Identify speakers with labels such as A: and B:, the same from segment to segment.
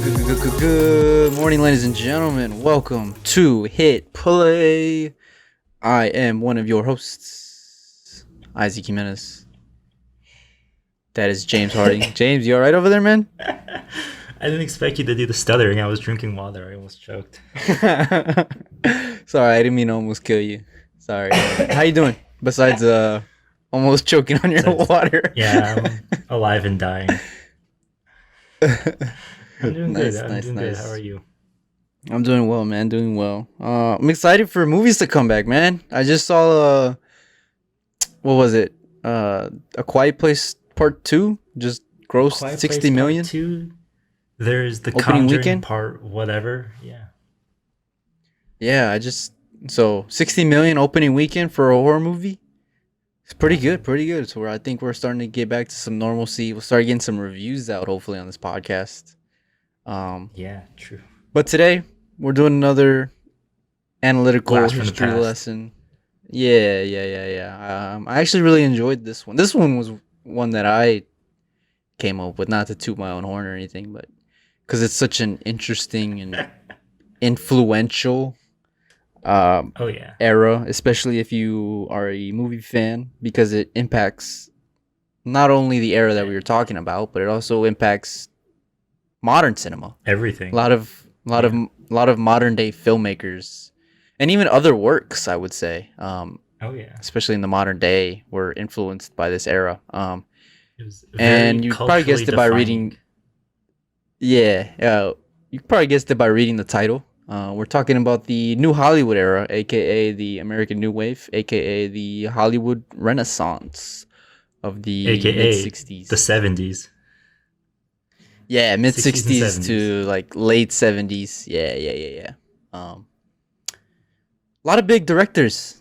A: Good morning, ladies and gentlemen. Welcome to Hit Play. I am one of your hosts, Isaac Jimenez. That is James Harding. James, you alright over there, man?
B: I didn't expect you to do the stuttering. I was drinking water. I almost choked.
A: Sorry, I didn't mean to almost kill you. Sorry. How you doing? Besides almost choking on your water.
B: Yeah, I'm alive and dying. I'm doing good. I'm doing good. How are you?
A: I'm doing well, man. Doing well. I'm excited for movies to come back, man. I just saw what was it? A Quiet Place Part 2 just grossed
B: Quiet
A: 60
B: Place
A: million.
B: Part 2. There's the
A: Opening
B: Conjuring
A: weekend?
B: Part whatever. Yeah.
A: Yeah, so 60 million opening weekend for a horror movie. It's pretty good. So I think we're starting to get back to some normalcy. We'll start getting some reviews out hopefully on this podcast.
B: Yeah, true.
A: But today we're doing another analytical
B: Blast from the
A: history
B: past.
A: lesson. Yeah. I actually really enjoyed this one. This one was one that I came up with, not to toot my own horn or anything, but because it's such an interesting and influential
B: Oh yeah.
A: era, especially if you are a movie fan, because it impacts not only the era that we were talking about, but it also impacts modern cinema.
B: Everything.
A: A lot of modern day filmmakers and even other works, I would say,
B: Oh yeah.
A: especially in the modern day, were influenced by this era.
B: It was
A: And
B: very
A: you probably guessed it by
B: culturally
A: reading.
B: defining.
A: Yeah, you probably guessed it by reading the title. We're talking about the New Hollywood era, aka the American New Wave, aka the Hollywood Renaissance of the mid
B: AKA
A: '60s.
B: the 70s.
A: Yeah, mid
B: 60s and
A: '60s
B: 70s.
A: to like late '70s. Yeah. A lot of big directors,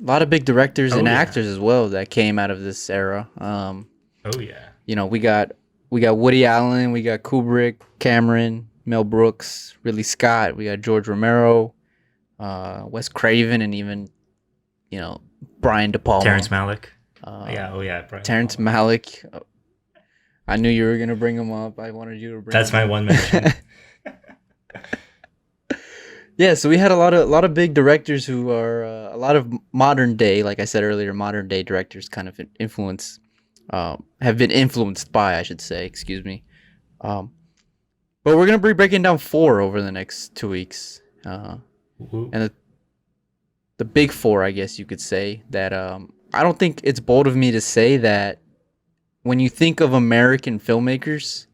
B: Oh
A: and
B: yeah.
A: actors as well that came out of this era.
B: Oh yeah.
A: We got Woody Allen, we got Kubrick, Cameron, Mel Brooks, Ridley Scott, we got George Romero, Wes Craven, and even Brian De Palma,
B: Terrence Malick.
A: yeah,
B: Oh yeah. Brian De
A: Terrence
B: Palma.
A: Malick. I knew you were gonna bring him up. I wanted you to bring.
B: That's
A: him
B: my
A: up.
B: one mention.
A: Yeah, so we had a lot of big directors who are a lot of modern day, like I said earlier, modern day directors kind of have been influenced by, I should say, excuse me. But we're gonna be breaking down 4 over the next 2 weeks,
B: Woo.
A: and the big 4, I guess you could say. That I don't think it's bold of me to say that when you think of American filmmakers,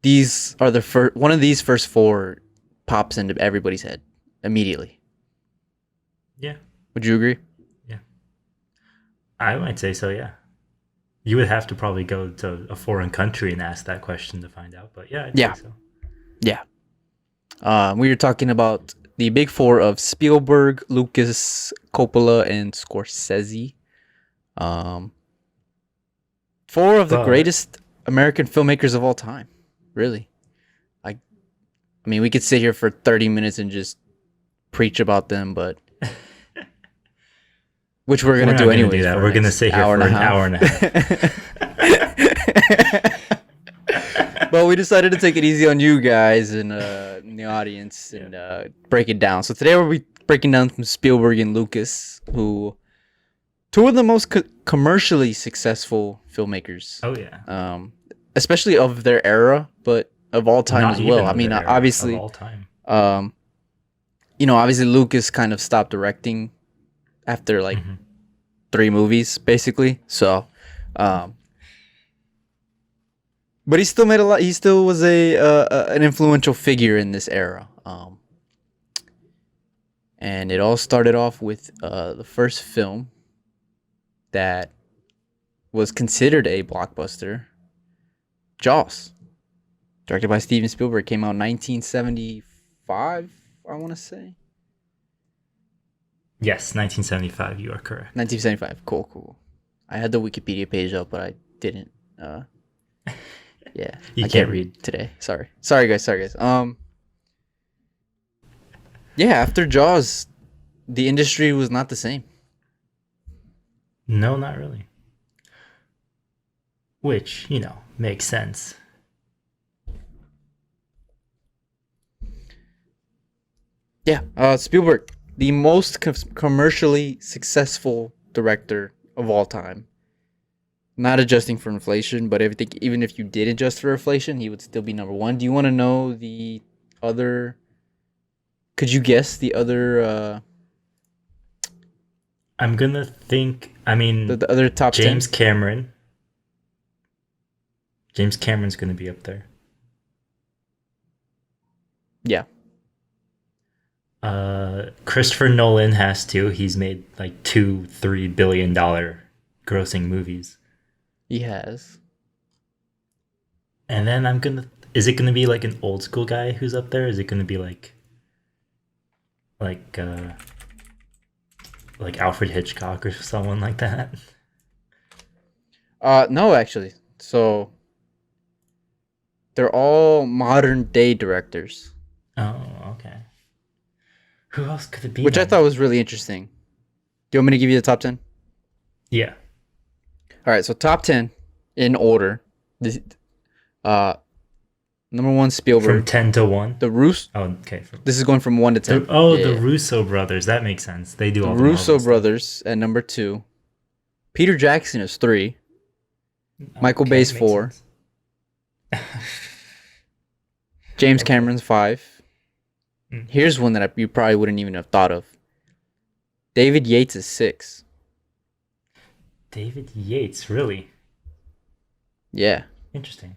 A: these are the first. One of these first 4 pops into everybody's head immediately.
B: Yeah.
A: Would you agree?
B: Yeah. I might say so, yeah. You would have to probably go to a foreign country and ask that question to find out, but yeah, I'd
A: Yeah.
B: say so.
A: Yeah. We were talking about the big 4 of Spielberg, Lucas, Coppola, and Scorsese. 4 of the
B: But
A: greatest American filmmakers of all time. Really. I mean, we could sit here for 30 minutes and just preach about them, but which we're gonna
B: not
A: do
B: gonna
A: anyways.
B: do that.
A: For
B: We're
A: the
B: gonna
A: next
B: sit here for an hour and a half.
A: But we decided to take it easy on you guys and in the audience and break it down. So today we'll be breaking down from Spielberg and Lucas, who 2 of the most commercially successful filmmakers.
B: Oh yeah.
A: Especially of their era, but of all time
B: Not
A: as well.
B: even
A: I
B: of
A: mean,
B: their era,
A: obviously,
B: of all time.
A: obviously Lucas kind of stopped directing after like 3 movies, basically. So, but he still made a lot. He still was an influential figure in this era. And it all started off with the first film that was considered a blockbuster, Jaws, directed by Steven Spielberg, came out in 1975, I want to say.
B: Yes, 1975. You are correct.
A: 1975. Cool. I had the Wikipedia page up, but I didn't. Yeah,
B: You
A: I
B: can't read
A: today. Sorry, guys. Yeah, after Jaws, the industry was not the same.
B: No, not really. Which, makes sense.
A: Yeah, Spielberg, the most commercially successful director of all time. Not adjusting for inflation, but everything. Even if you did adjust for inflation, he would still be number one. Do you want to know the other? Could you guess the other?
B: I'm gonna think. I mean,
A: The other top
B: James
A: 10?
B: Cameron. James Cameron's gonna be up there.
A: Yeah.
B: Christopher Nolan has to. He's made like $2-3 billion grossing movies.
A: He has.
B: And then I'm gonna. Is it gonna be like an old school guy who's up there? Is it gonna be like uh, like Alfred Hitchcock or someone like that?
A: No, actually. So they're all modern day directors,
B: Oh, okay. Who else could it be?
A: which I
B: then?
A: thought was really interesting. Do you want me to give you the top 10?
B: Yeah.
A: All right, so top 10 in order. This, uh, number one,
B: From
A: Spielberg.
B: 10 to 1.
A: The Russo.
B: Oh, okay.
A: This is going from 1 to 10.
B: The
A: Yeah.
B: Russo brothers. That makes sense. They do
A: The
B: all the
A: Russo
B: Marvel stuff.
A: brothers at number 2. Peter Jackson is 3. Michael
B: Okay,
A: Bay's
B: makes
A: 4.
B: sense.
A: James
B: Okay.
A: Cameron's 5.
B: Mm.
A: Here's one that you probably wouldn't even have thought of. David Yates is 6.
B: David Yates, really
A: Yeah.
B: interesting.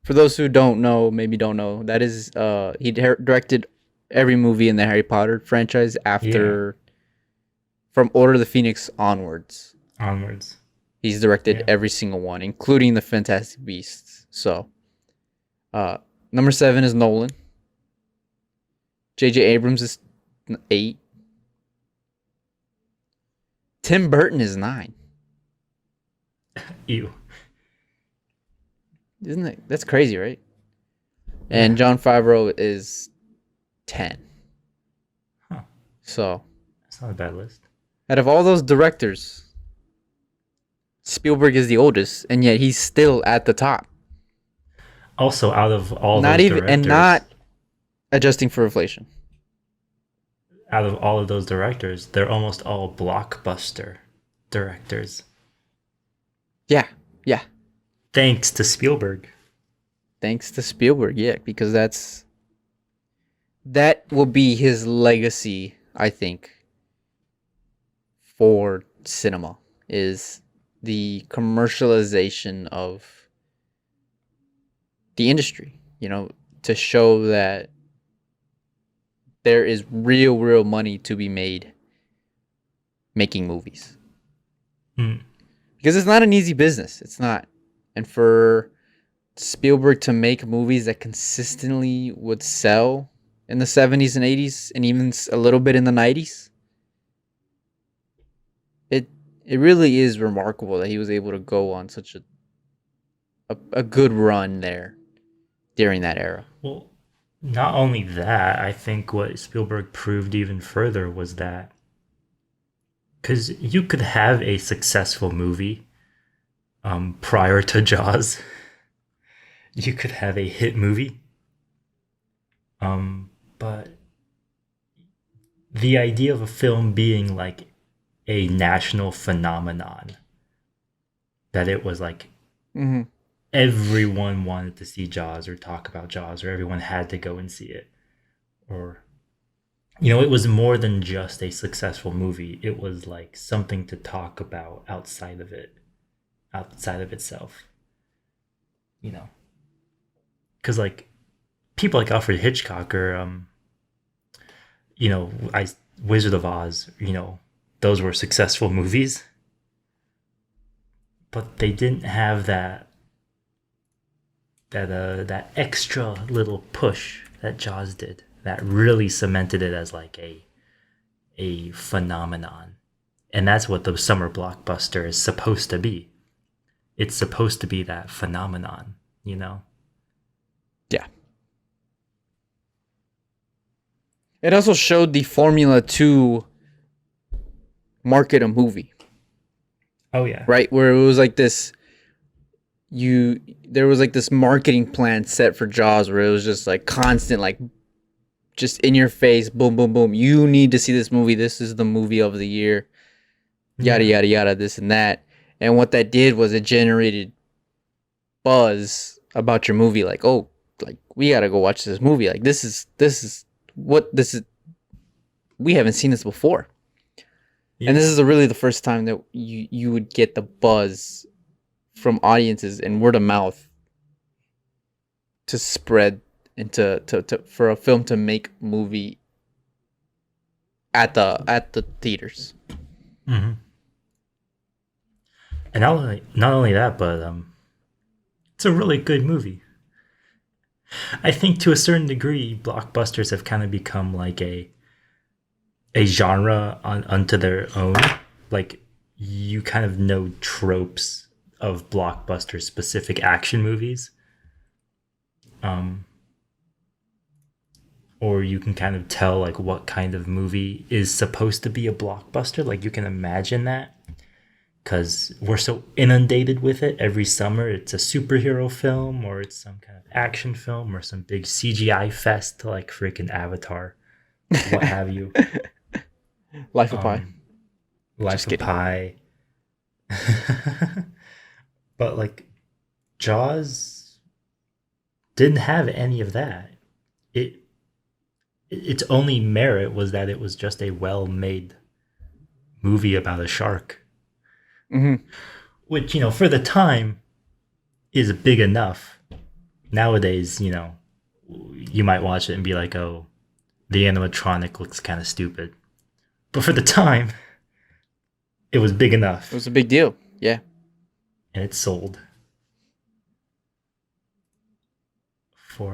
A: For those who don't know, maybe don't know, that is he directed every movie in the Harry Potter franchise after from Order of the Phoenix onwards.
B: Onwards.
A: He's directed
B: Yeah.
A: every single one, including the Fantastic Beasts. So, number 7 is Nolan. J.J. Abrams is 8. Tim Burton is 9.
B: Ew.
A: Isn't it? That's crazy, right? And John Favreau is 10.
B: Huh.
A: So,
B: That's not a bad list.
A: out of all those directors, Spielberg is the oldest, and yet he's still at the top.
B: Also, out of all
A: Not
B: those
A: even,
B: directors,
A: and not adjusting for inflation.
B: out of all of those directors, they're almost all blockbuster directors.
A: Yeah, yeah.
B: Thanks to Spielberg.
A: Thanks to Spielberg, yeah, because that will be his legacy, I think, for cinema, is the commercialization of the industry, to show that there is real money to be made making movies.
B: Hmm.
A: Because it's not an easy business. It's not. And for Spielberg to make movies that consistently would sell in the 70s and 80s and even a little bit in the 90s, it really is remarkable that he was able to go on such a good run there during that era.
B: Well, not only that, I think what Spielberg proved even further was that because you could have a successful movie prior to Jaws, you could have a hit movie, but the idea of a film being like a national phenomenon, that it was like
A: Mm-hmm.
B: everyone wanted to see Jaws or talk about Jaws, or everyone had to go and see it, or it was more than just a successful movie. It was like something to talk about outside of itself. Because like people like Alfred Hitchcock or Wizard of Oz, those were successful movies, but they didn't have that extra little push that Jaws did, that really cemented it as like a phenomenon. And that's what the summer blockbuster is supposed to be. It's supposed to be that phenomenon,
A: Yeah. It also showed the formula to market a movie,
B: Oh yeah.
A: right? Where it was like this, there was like this marketing plan set for Jaws where it was just like constant, like just in your face, boom, boom, boom. You need to see this movie. This is the movie of the year. Yada
B: Yeah.
A: yada yada. This and that. And what that did was it generated buzz about your movie. Like, oh, like we gotta go watch this movie. Like this is what this is. We haven't seen this before.
B: Yeah.
A: And this is really the first time that you would get the buzz from audiences and word of mouth to spread into to for a film to make movie at the theaters.
B: Mm-hmm. And not only that, but it's a really good movie. I think to a certain degree, blockbusters have kind of become like a genre unto their own. Like you kind of know tropes of blockbuster specific action movies. Or you can kind of tell like what kind of movie is supposed to be a blockbuster. Like you can imagine that because we're so inundated with it every summer. It's a superhero film or it's some kind of action film or some big CGI fest like freaking Avatar, what have you.
A: Life of Pi.
B: Life of Pi. But like Jaws didn't have any of that. Its only merit was that it was just a well-made movie about a shark.
A: Mm-hmm.
B: Which, for the time is big enough. Nowadays, you might watch it and be like, oh, the animatronic looks kind of stupid. But for the time, it was big enough.
A: It was a big deal. Yeah.
B: And it sold.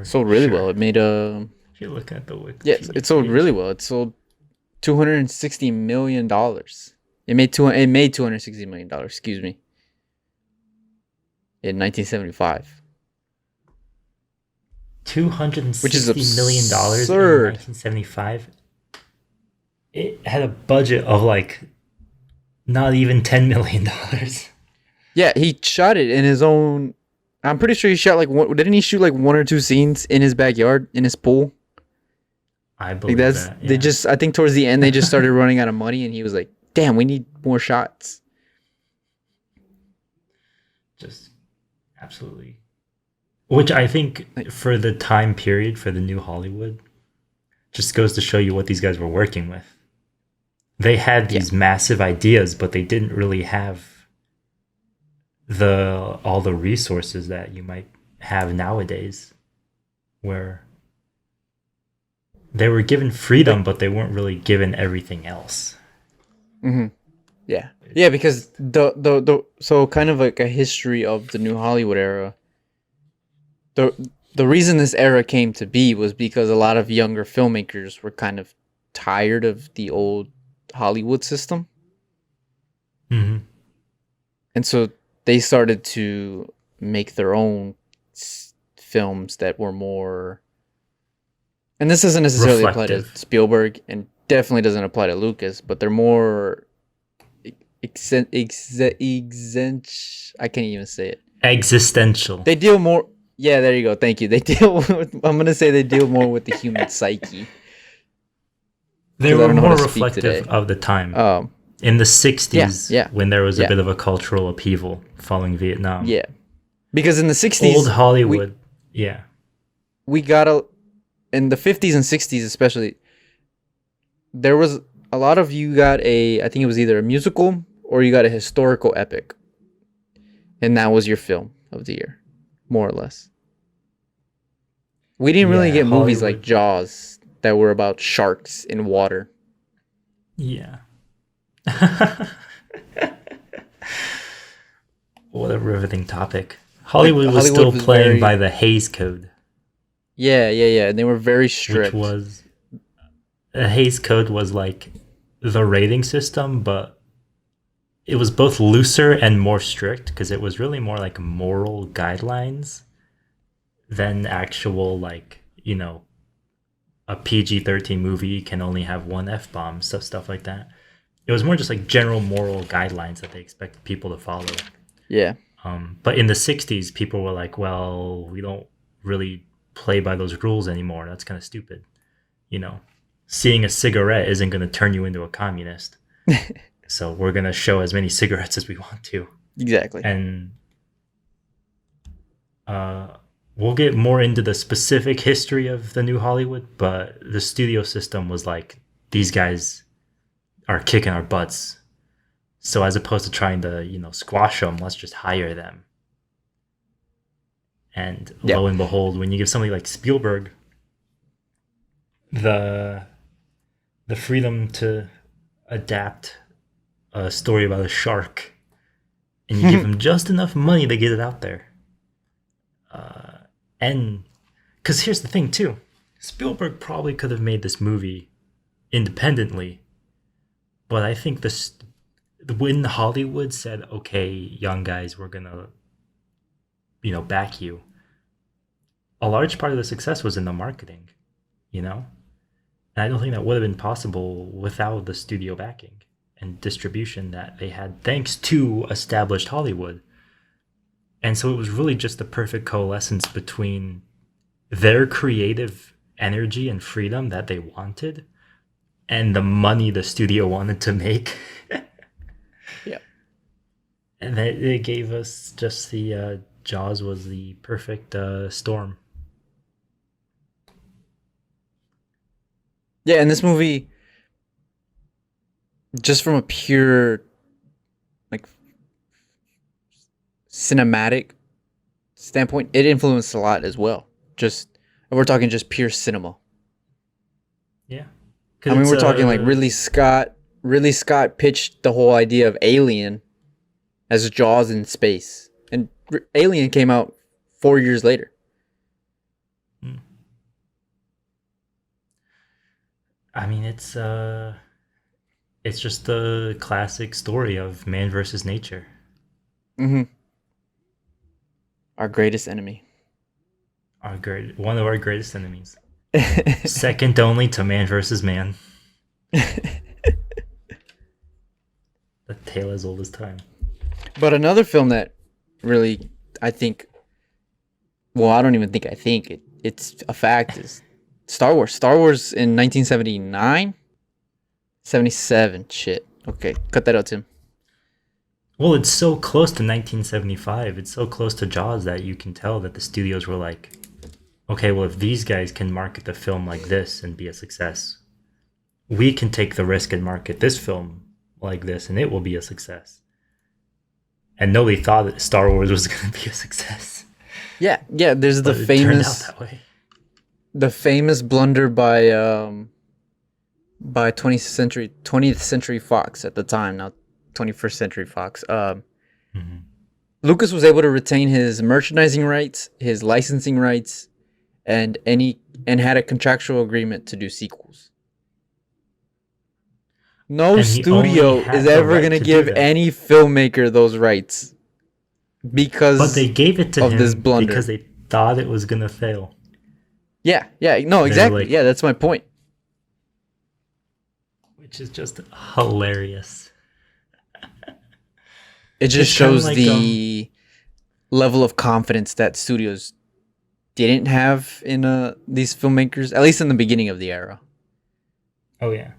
A: Sold really well. It made a...
B: If you look at the Wikipedia
A: Yes, it sold really well. It sold $260 million. It made $260 million, excuse me, in 1975.
B: $260 million in 1975. It had a budget of like not even $10 million.
A: Yeah, he shot it in his own. I'm pretty sure he shot like one. Didn't he shoot like one or two scenes in his backyard in his pool?
B: I believe
A: like
B: that. Yeah.
A: They just. I think towards the end they just started running out of money, and he was like, "Damn, we need more shots."
B: Just absolutely. Which I think for the time period for the new Hollywood, just goes to show you what these guys were working with. They had these massive ideas, but they didn't really have all the resources that you might have nowadays, where they were given freedom, but they weren't really given everything else.
A: Mm-hmm. Yeah, yeah, because the so kind of like a history of the new Hollywood era. The reason this era came to be was because a lot of younger filmmakers were kind of tired of the old Hollywood system.
B: Mm-hmm.
A: And so they started to make their own films that were more... And this doesn't necessarily apply to Spielberg and definitely doesn't apply to Lucas, but they're more... I can't even say it.
B: Existential.
A: They deal more... Yeah, there you go. Thank you. They deal with... I'm going to say they deal more with the human psyche.
B: They were more reflective of the time. In the 60s, when there was a bit of a cultural upheaval following Vietnam.
A: Yeah. Because in the 60s...
B: Old Hollywood,
A: we got a... In the 50s and 60s especially, there was a lot of... You got I think it was either a musical or you got a historical epic. And that was your film of the year, more or less. We didn't really get
B: Hollywood.
A: Movies like Jaws that were about sharks in water.
B: Yeah. What a riveting topic. Hollywood was still playing by the Hays Code.
A: Yeah. And they were very strict.
B: Which was... The Hays Code was like the rating system, but it was both looser and more strict because it was really more like moral guidelines than actual, like, a PG-13 movie can only have one F-bomb, stuff like that. It was more just like general moral guidelines that they expected people to follow.
A: Yeah.
B: But in the 60s, people were like, well, we don't really play by those rules anymore. That's kind of stupid. you know, seeing a cigarette isn't going to turn you into a communist. So we're going to show as many cigarettes as we want to.
A: Exactly.
B: And we'll get more into the specific history of the new Hollywood, but the studio system was like, these guys are kicking our butts. So as opposed to trying to, squash them, let's just hire them. And lo and behold, when you give somebody like Spielberg the freedom to adapt a story about a shark, and you give him just enough money to get it out there. And because here's the thing too, Spielberg probably could have made this movie independently, but I think when Hollywood said, okay, young guys, we're gonna back you, a large part of the success was in the marketing, and I don't think that would have been possible without the studio backing and distribution that they had thanks to established Hollywood. And so it was really just the perfect coalescence between their creative energy and freedom that they wanted and the money the studio wanted to make.
A: Yeah.
B: And it gave us just the Jaws was the perfect storm.
A: Yeah, and this movie, just from a pure, like, cinematic standpoint, it influenced a lot as well. Just, we're talking just pure cinema.
B: Yeah.
A: I mean, we're talking like Ridley Scott. Ridley Scott pitched the whole idea of Alien as Jaws in space. And Alien came out 4 years later.
B: I mean, it's just the classic story of man versus nature.
A: Mm-hmm. Our greatest enemy.
B: One of our greatest enemies. Second only to man versus man. The tale as old as time.
A: But another film that really, I think, well, I don't even think I think it's a fact, is Star Wars. Star Wars in 1979? 77. Shit. Okay, cut that out, Tim.
B: Well, it's so close to 1975. It's so close to Jaws that you can tell that the studios were like, okay, well, if these guys can market the film like this and be a success, we can take the risk and market this film like this and it will be a success. And nobody thought that Star Wars was going to be a success.
A: Yeah. There's the
B: But it
A: famous,
B: turned out that way.
A: the famous blunder by 20th Century Fox at the time, now 21st Century Fox. Lucas was able to retain his merchandising rights, his licensing rights, and had a contractual agreement to do sequels. No
B: And he
A: studio
B: only had
A: is
B: the
A: ever
B: right
A: going to
B: to
A: give
B: do that.
A: any filmmaker those rights because
B: But they gave it to
A: of
B: him
A: this blunder.
B: because they thought it was going to fail.
A: Yeah, no, exactly.
B: like-
A: Yeah, that's my point.
B: Which is just hilarious.
A: It just
B: It's kinda
A: shows
B: like,
A: the level of confidence that studios didn't have in these filmmakers, at least in the beginning of the era.
B: Oh, yeah.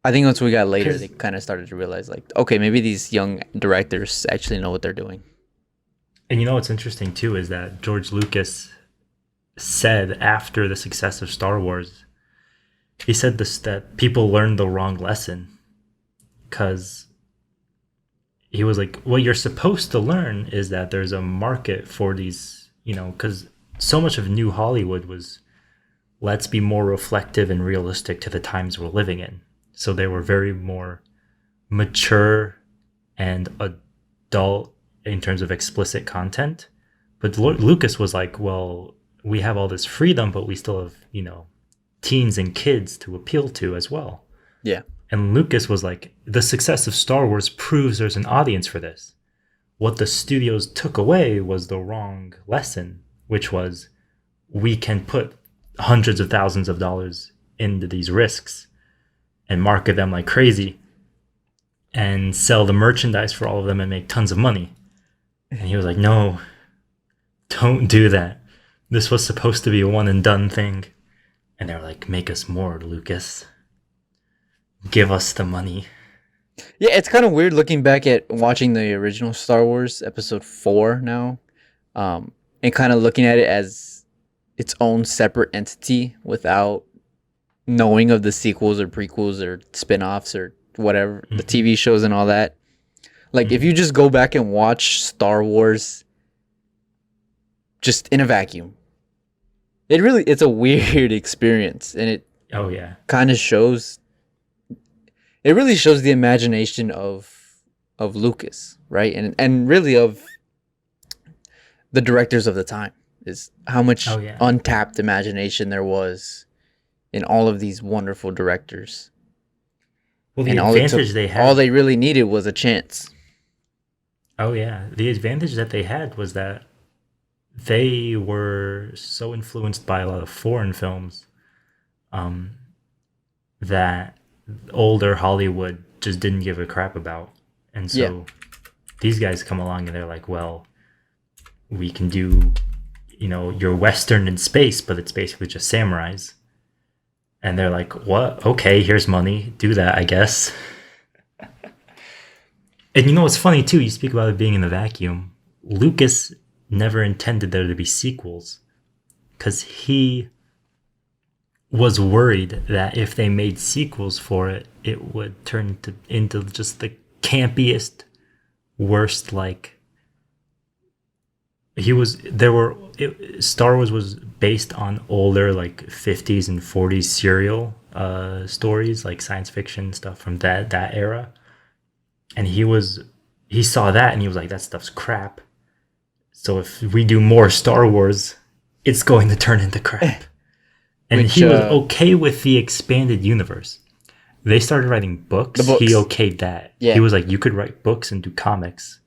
A: I think once we got later,
B: 'Cause-
A: they kind of started to realize, like, okay, maybe these young directors actually know what they're doing.
B: And what's interesting, too, is that George Lucas said after the success of Star Wars, he said that people learned the wrong lesson. Because he was like, what you're supposed to learn is that there's a market for these, because so much of New Hollywood was, let's be more reflective and realistic to the times we're living in. So they were very more mature and adult in terms of explicit content. But Lucas was like, well, we have all this freedom, but we still have, teens and kids to appeal to as well.
A: Yeah.
B: And Lucas was like, the success of Star Wars proves there's an audience for this. What the studios took away was the wrong lesson, which was we can put hundreds of thousands of dollars into these risks and market them like crazy and sell the merchandise for all of them and make tons of money. And he was like, no, don't do that. This was supposed to be a one and done thing. And they're like, make us more, Lucas. Give us the money.
A: Yeah, it's kind of weird looking back at watching the original Star Wars Episode 4 now, and kind of looking at it as its own separate entity without knowing of the sequels or prequels or spin-offs or whatever, the TV shows and all that. Like, if you just go back and watch Star Wars just in a vacuum, it's a weird experience, and it
B: Oh yeah.
A: kind of shows, it really shows the imagination of Lucas, right? And really of the directors of the time, is how much
B: Oh, yeah.
A: untapped imagination there was in all of these wonderful directors.
B: Well, the
A: And
B: advantage they had.
A: all they really needed was a chance.
B: Oh yeah, the advantage that they had was that they were so influenced by a lot of foreign films, that older Hollywood just didn't give a crap about, and so
A: Yeah.
B: these guys come along and they're like, well, we can do, your Western in space, but it's basically just samurais, and they're like, what? Okay, here's money, do that, I guess. And what's funny too, you speak about it being in the vacuum. Lucas never intended there to be sequels because he was worried that if they made sequels for it, it would turn into just the campiest, worst, Star Wars was based on older, like 50s and 40s serial stories, like science fiction stuff from that era. And he saw that and he was like, that stuff's crap. So if we do more Star Wars, it's going to turn into crap. And he was okay with the expanded universe. They started writing books.
A: The books.
B: He okayed that.
A: Yeah.
B: He was like, you could write books and do comics.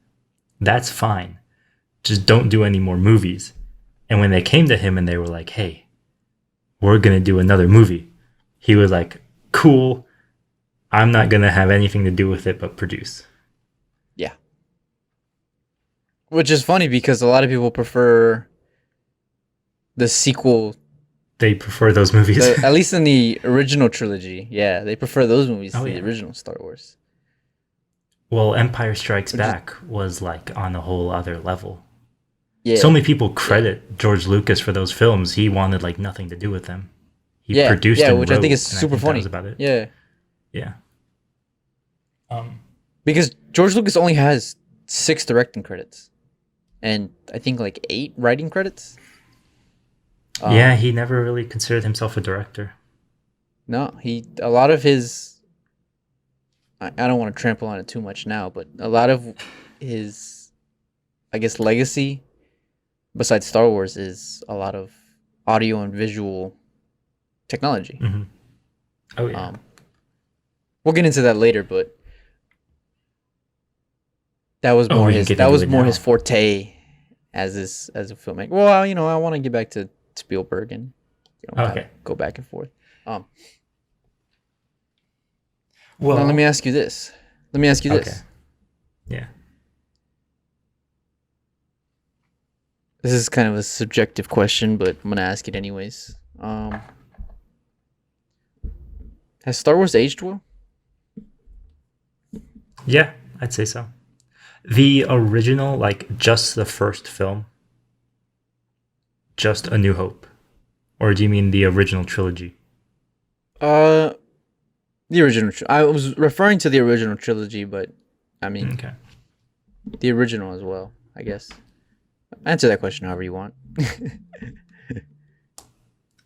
B: That's fine. Just don't do any more movies. And when they came to him and they were like, hey, we're going to do another movie, he was like, cool. I'm not going to have anything to do with it but produce.
A: Yeah. Which is funny because a lot of people prefer the sequel.
B: They prefer those movies.
A: At least in the original trilogy. Yeah, they prefer those movies to the original Star Wars.
B: Well, Empire Strikes Back was like on a whole other level.
A: Yeah.
B: So many people credit George Lucas for those films. He wanted like nothing to do with them. He produced and
A: which
B: wrote,
A: I think is
B: and
A: super funny.
B: that was about it.
A: Yeah.
B: Yeah.
A: Because George Lucas only has 6 directing credits, and I think like 8 writing credits.
B: Yeah, he never really considered himself a director.
A: No, a lot of his. I don't want to trample on it too much now, but a lot of his, I guess, legacy, besides Star Wars, is a lot of audio and visual technology.
B: Mm-hmm. Oh yeah.
A: We'll get into that later, but that was more his forte as a filmmaker. Well, I want to get back to Spielberg and kind of go back and forth.
B: Well,
A: now let me ask you this.
B: Okay. Yeah.
A: This is kind of a subjective question, but I'm gonna ask it anyways. Has Star Wars aged well?
B: Yeah, I'd say so. The original, like just the first film, just A New Hope, or do you mean the original trilogy?
A: The original. I was referring to the original trilogy, but I mean, the original as well, I guess. Answer that question however you want.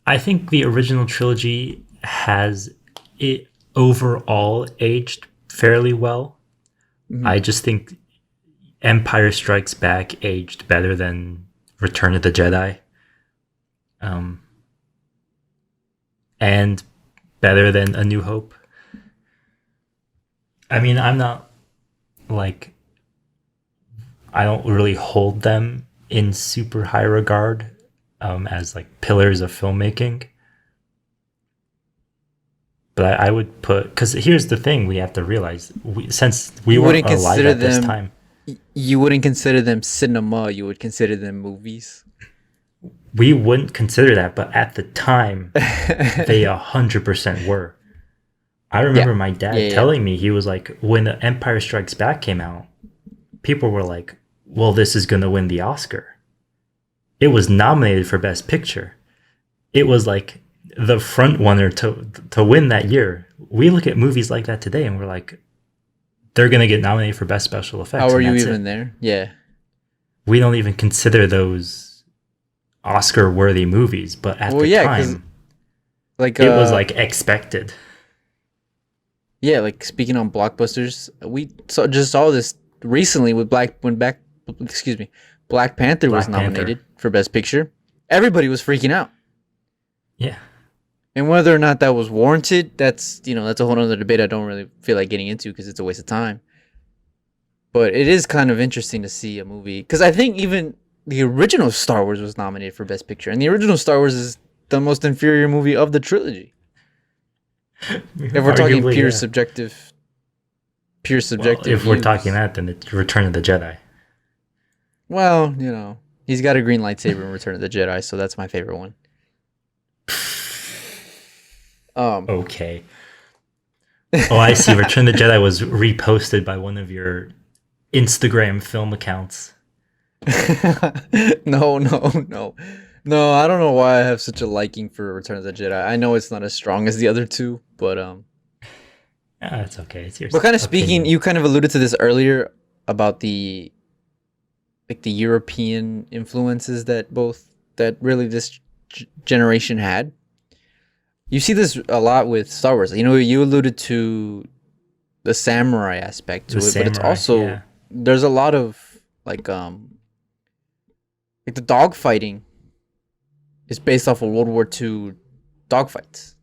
B: I think the original trilogy has it overall aged fairly well. Mm-hmm. I just think Empire Strikes Back aged better than Return of the Jedi. And better than A New Hope. I mean, I'm not like, I don't really hold them in super high regard as like pillars of filmmaking. But I would put, because here's the thing we have to realize, since we weren't alive at this time.
A: You wouldn't consider them cinema, you would consider them movies?
B: we wouldn't consider that, but at the time, they 100% were. I
A: Yeah.
B: remember my
A: Yeah,
B: dad
A: yeah, yeah.
B: telling me, he was like, when The Empire Strikes Back came out, people were like, well, this is going to win the Oscar. It was nominated for Best Picture. It was like the front runner to win that year. We look at movies like that today and we're like, they're going to get nominated for Best Special
A: How
B: Effects,
A: are
B: and
A: you
B: that's
A: even
B: it.
A: there? Yeah.
B: We don't even consider those Oscar worthy movies, but at
A: Well,
B: the
A: yeah, cuz
B: time,
A: like
B: it was like expected.
A: yeah, like speaking on blockbusters, we just saw this recently with excuse me, Black Panther was
B: Black Panther.
A: nominated for Best Picture. Everybody was freaking out.
B: Yeah.
A: And whether or not that was warranted, that's a whole other debate I don't really feel like getting into because it's a waste of time. But it is kind of interesting to see a movie because I think even the original Star Wars was nominated for Best Picture, and the original Star Wars is the most inferior movie of the trilogy. If we're talking
B: Arguably, yeah.
A: pure
B: Well,
A: subjective
B: if we're talking
A: views.
B: that, then it's Return of the Jedi.
A: Well, he's got a green lightsaber in Return of the Jedi, so that's my favorite one. Um,
B: Okay. Oh, I see. Return of the Jedi was reposted by one of your Instagram film accounts.
A: no, no, no, no. I don't know why I have such a liking for Return of the Jedi. I know it's not as strong as the other two,
B: Ah, it's okay. It's your
A: but kind of speaking,
B: opinion.
A: you kind of alluded to this earlier about the European influences that really this generation had. You see this a lot with Star Wars. You alluded to the samurai aspect
B: The
A: to it, but it's
B: samurai,
A: also
B: yeah.
A: there's a lot of like the dogfighting is based off of World War II dogfights.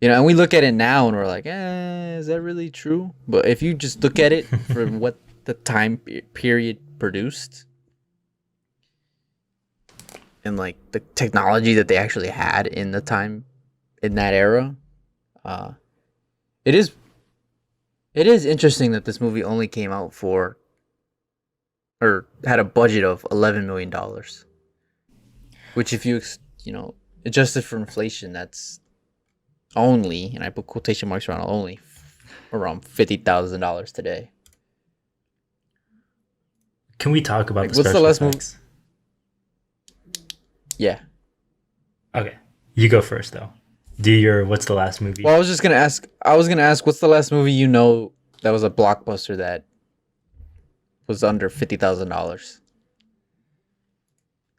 A: And we look at it now and we're like, is that really true? But if you just look at it for what the time period produced and like the technology that they actually had in the time in that era, uh, it is it is interesting that this movie only came out for or had a budget of $11 million, which if adjusted for inflation, that's only, and I put quotation marks around only, around $50,000 today.
B: Can we talk about
A: Like,
B: the
A: what's the
B: special
A: last movie?
B: effects?
A: Yeah.
B: Okay. You go first, though. Do your what's the last movie?
A: Well, I was just gonna ask. I was gonna ask, what's the last movie that was a blockbuster that was under $50,000?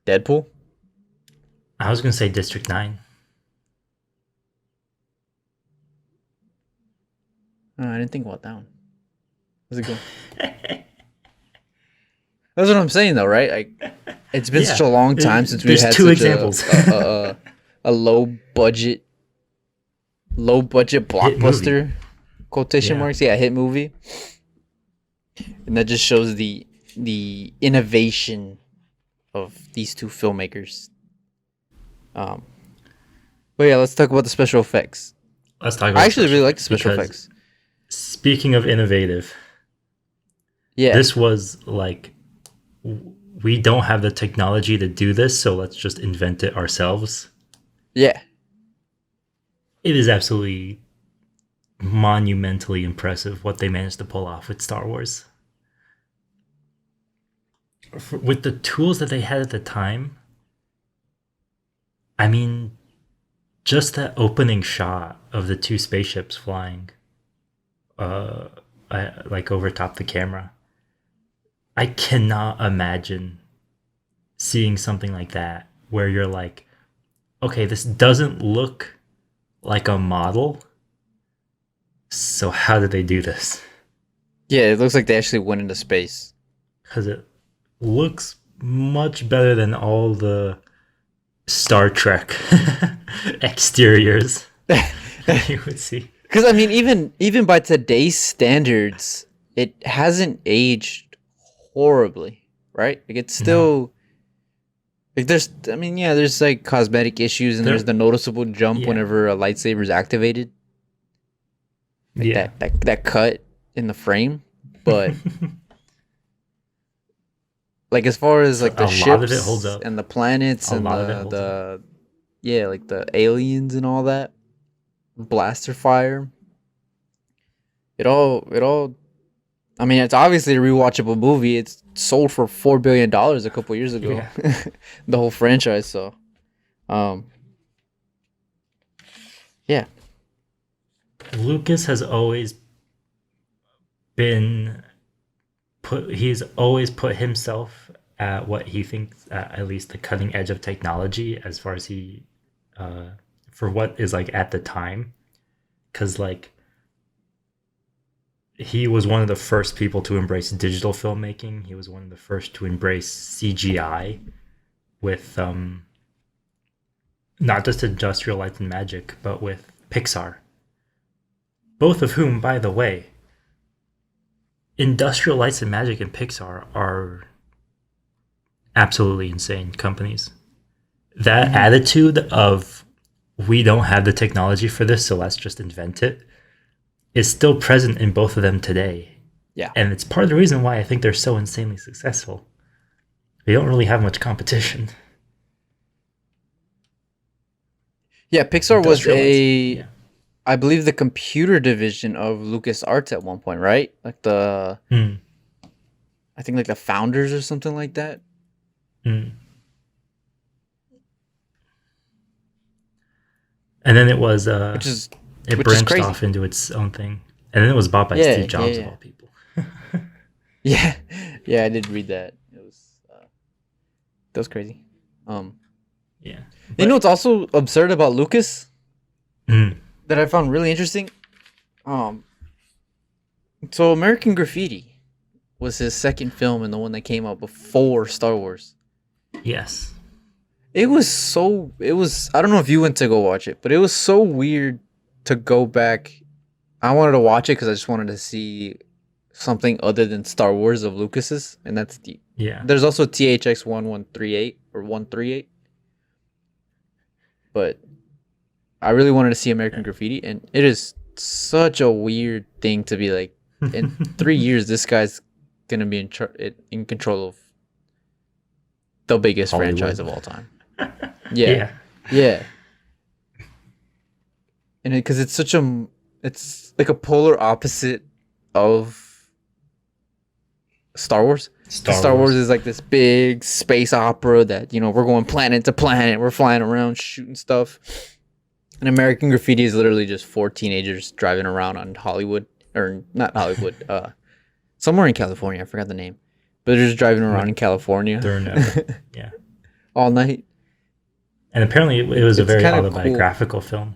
A: Deadpool.
B: I was going to say District 9.
A: Oh, I didn't think about that one. How's it go? That's what I'm saying, though, right? Like, it's been such
B: Yeah.
A: a long time since we
B: There's
A: had
B: two
A: such
B: examples.
A: a low budget
B: Hit movie.
A: blockbuster, quotation
B: Yeah.
A: marks, yeah, hit movie, and that just shows the innovation of these two filmmakers. Um, but yeah, let's talk about the special effects.
B: Let's talk
A: I
B: about
A: actually
B: special
A: really like the
B: effects
A: special
B: because
A: effects.
B: speaking of innovative,
A: Yeah,
B: this was like we don't have the technology to do this, so let's just invent it ourselves.
A: yeah,
B: It is absolutely monumentally impressive what they managed to pull off with Star Wars. With the tools that they had at the time, I mean, just that opening shot of the two spaceships flying, uh, like over top the camera. I cannot imagine seeing something like that where you're like, okay, this doesn't look like a model. So how did they do this?
A: yeah. It looks like they actually went into space.
B: Because it looks much better than all the Star Trek exteriors that you would see.
A: Because I mean, even by today's standards, it hasn't aged horribly, right? Like it's
B: No,
A: still like there's like cosmetic issues and there's
B: there.
A: the noticeable jump
B: Yeah,
A: whenever a lightsaber is activated, like
B: yeah.
A: that cut in the frame. But Like as far as like the
B: A lot of it holds
A: ships
B: up.
A: and the planets
B: A
A: and
B: lot of it holds up.
A: the yeah, like the aliens and all that, blaster fire. It all. I mean, it's obviously a rewatchable movie. It's sold for $4 billion a couple years ago.
B: Yeah.
A: The whole franchise. So, um, yeah,
B: Lucas has always been he's always put himself at what he thinks at least the cutting edge of technology as far as he for what is like at the time, because like he was one of the first people to embrace digital filmmaking. He was one of the first to embrace CGI with not just Industrial Light and Magic, but with Pixar, both of whom, by the way, Industrial Lights and Magic and Pixar are absolutely insane companies. That attitude of we don't have the technology for this, so let's just invent it, is still present in both of them today.
A: yeah,
B: And it's part of the reason why I think they're so insanely successful. They don't really have much competition.
A: yeah. Pixar was
B: Industrial Lights,
A: a,
B: yeah.
A: I believe, the computer division of LucasArts at one point, right? Like the,
B: Mm,
A: I think like the founders or something like that.
B: mm. And then it was
A: Which is
B: it
A: which is
B: branched
A: crazy.
B: off into its own thing. And then it was bought by
A: Yeah,
B: Steve Jobs
A: yeah,
B: of
A: yeah.
B: all people.
A: Yeah, yeah. I did read that. It was that was crazy.
B: Yeah.
A: You know what's also absurd about Lucas
B: Mm,
A: that I found really interesting? Um, so American Graffiti was his second film and the one that came out before Star Wars.
B: yes.
A: It was I don't know if you went to go watch it, but it was so weird to go back. I wanted to watch it because I just wanted to see something other than Star Wars of Lucas's, and
B: Yeah.
A: there's also THX 1138 or 138, but I really wanted to see American Graffiti, and it is such a weird thing to be like. In 3 years, this guy's gonna be in control of the biggest
B: Hollywood.
A: franchise of all time. Yeah,
B: Yeah.
A: yeah, and because it's like a polar opposite of Star Wars. Star Wars is like this big space opera that we're going planet to planet, we're flying around shooting stuff. And American Graffiti is literally just four teenagers driving around on Hollywood, or not Hollywood, somewhere in California. I forgot the name, but they're just driving around in California
B: They're in yeah.
A: all night.
B: And apparently it was a
A: It's
B: very
A: kinda
B: autobiographical film.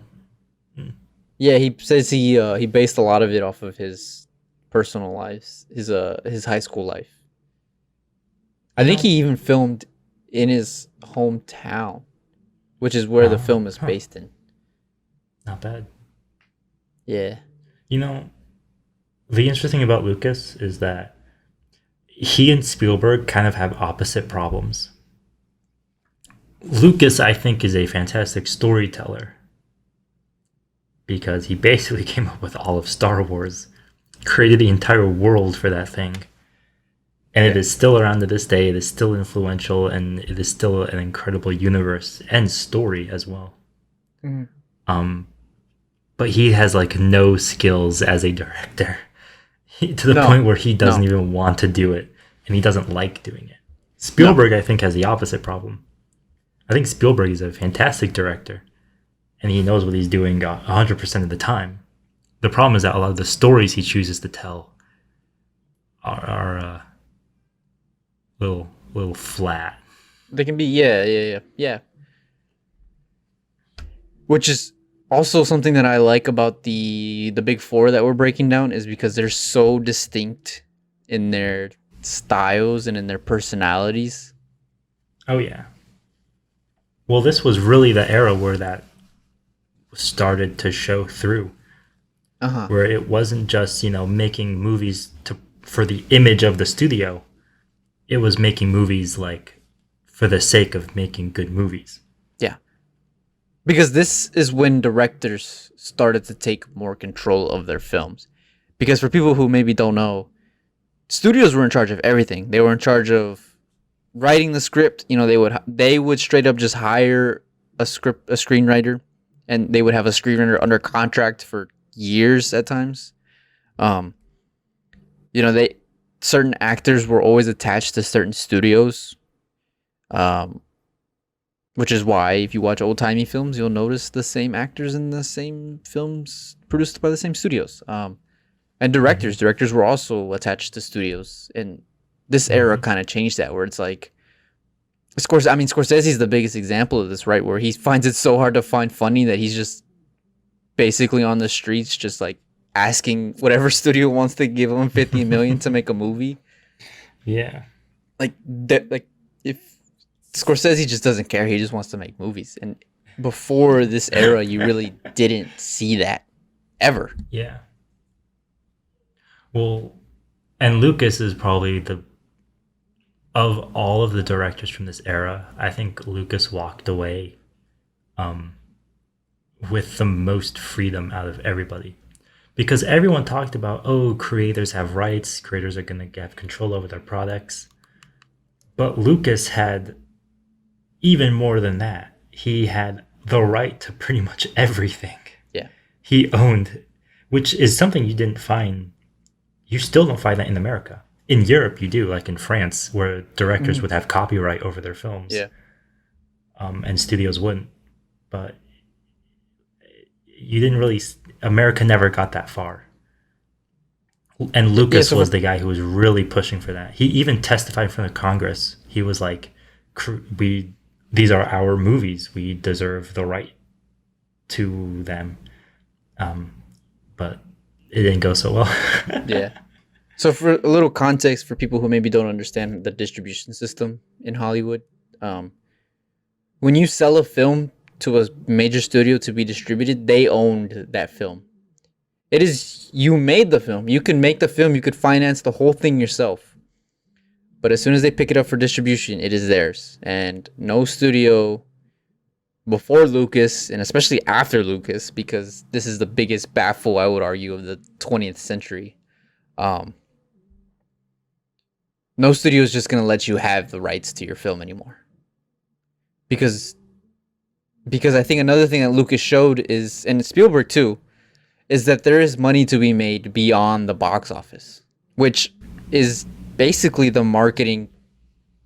A: Yeah, he says he based a lot of it off of his personal lives, his high school life. I think he even filmed in his hometown, which is where the film is
B: Huh.
A: based in.
B: Not bad.
A: Yeah.
B: You know, the interesting thing about Lucas is that he and Spielberg kind of have opposite problems. Lucas, I think, is a fantastic storyteller because he basically came up with all of Star Wars, created the entire world for that thing. And it is still around to this day. It is still influential, and it is still an incredible universe and story as well.
A: Mhm.
B: But he has like no skills as a director to the
A: No,
B: point where he doesn't
A: no.
B: even want to do it, and he doesn't like doing it. Spielberg, I think, has the opposite problem. I think Spielberg is a fantastic director, and he knows what he's doing 100% of the time. The problem is that a lot of the stories he chooses to tell are little flat.
A: They can be, yeah. Which is also something that I like about the big four that we're breaking down, is because they're so distinct in their styles and in their personalities.
B: Oh yeah. Well, this was really the era where that started to show through, where it wasn't just making movies for the image of the studio. It was making movies like for the sake of making good movies.
A: Yeah. Because this is when directors started to take more control of their films. Because for people who maybe don't know, studios were in charge of everything. They were in charge of writing the script, they would straight up just hire a screenwriter, and they would have a screenwriter under contract for years at times. Um, they certain actors were always attached to certain studios. Um, which is why if you watch old timey films, you'll notice the same actors in the same films produced by the same studios. And
B: Hmm.
A: directors were also attached to studios, and this era
B: Hmm.
A: kind of changed that, where it's like, Scorsese is the biggest example of this, right? Where he finds it so hard to find funny that he's just basically on the streets, just like asking whatever studio wants to give him 50 million to make a movie.
B: Yeah.
A: Like that, like if Scorsese just doesn't care, he just wants to make movies. And before this era, you really didn't see that ever.
B: Yeah. Well, and Lucas is probably the of all of the directors from this era. I think Lucas walked away um, with the most freedom out of everybody because everyone talked about, oh, creators have rights, creators are going to have control over their products, but Lucas had even more than that. He had the right to pretty much everything.
A: Yeah.
B: He owned, which is something you didn't find. You still don't find that in America. In Europe, you do, like in France, where directors
A: Mhm.
B: would have copyright over their films,
A: Yeah.
B: and studios wouldn't. But you didn't really. America never got that far. And
A: Yeah.
B: Lucas
A: So
B: was
A: for
B: the guy who was really pushing for that. He even testified in front of Congress. He was like, "We, these are our movies. We deserve the right to them." Um, but it didn't go so well.
A: yeah. So for a little context for people who maybe don't understand the distribution system in Hollywood, um, when you sell a film to a major studio to be distributed, they owned that film. It is you made the film. You can make the film. You could finance the whole thing yourself. But as soon as they pick it up for distribution, it is theirs. And no studio before Lucas, and especially after Lucas, because this is the biggest baffle, I would argue, of the 20th century. Um, no studio is just gonna let you have the rights to your film anymore. Because I think another thing that Lucas showed is, and Spielberg too, is that there is money to be made beyond the box office, which is basically the marketing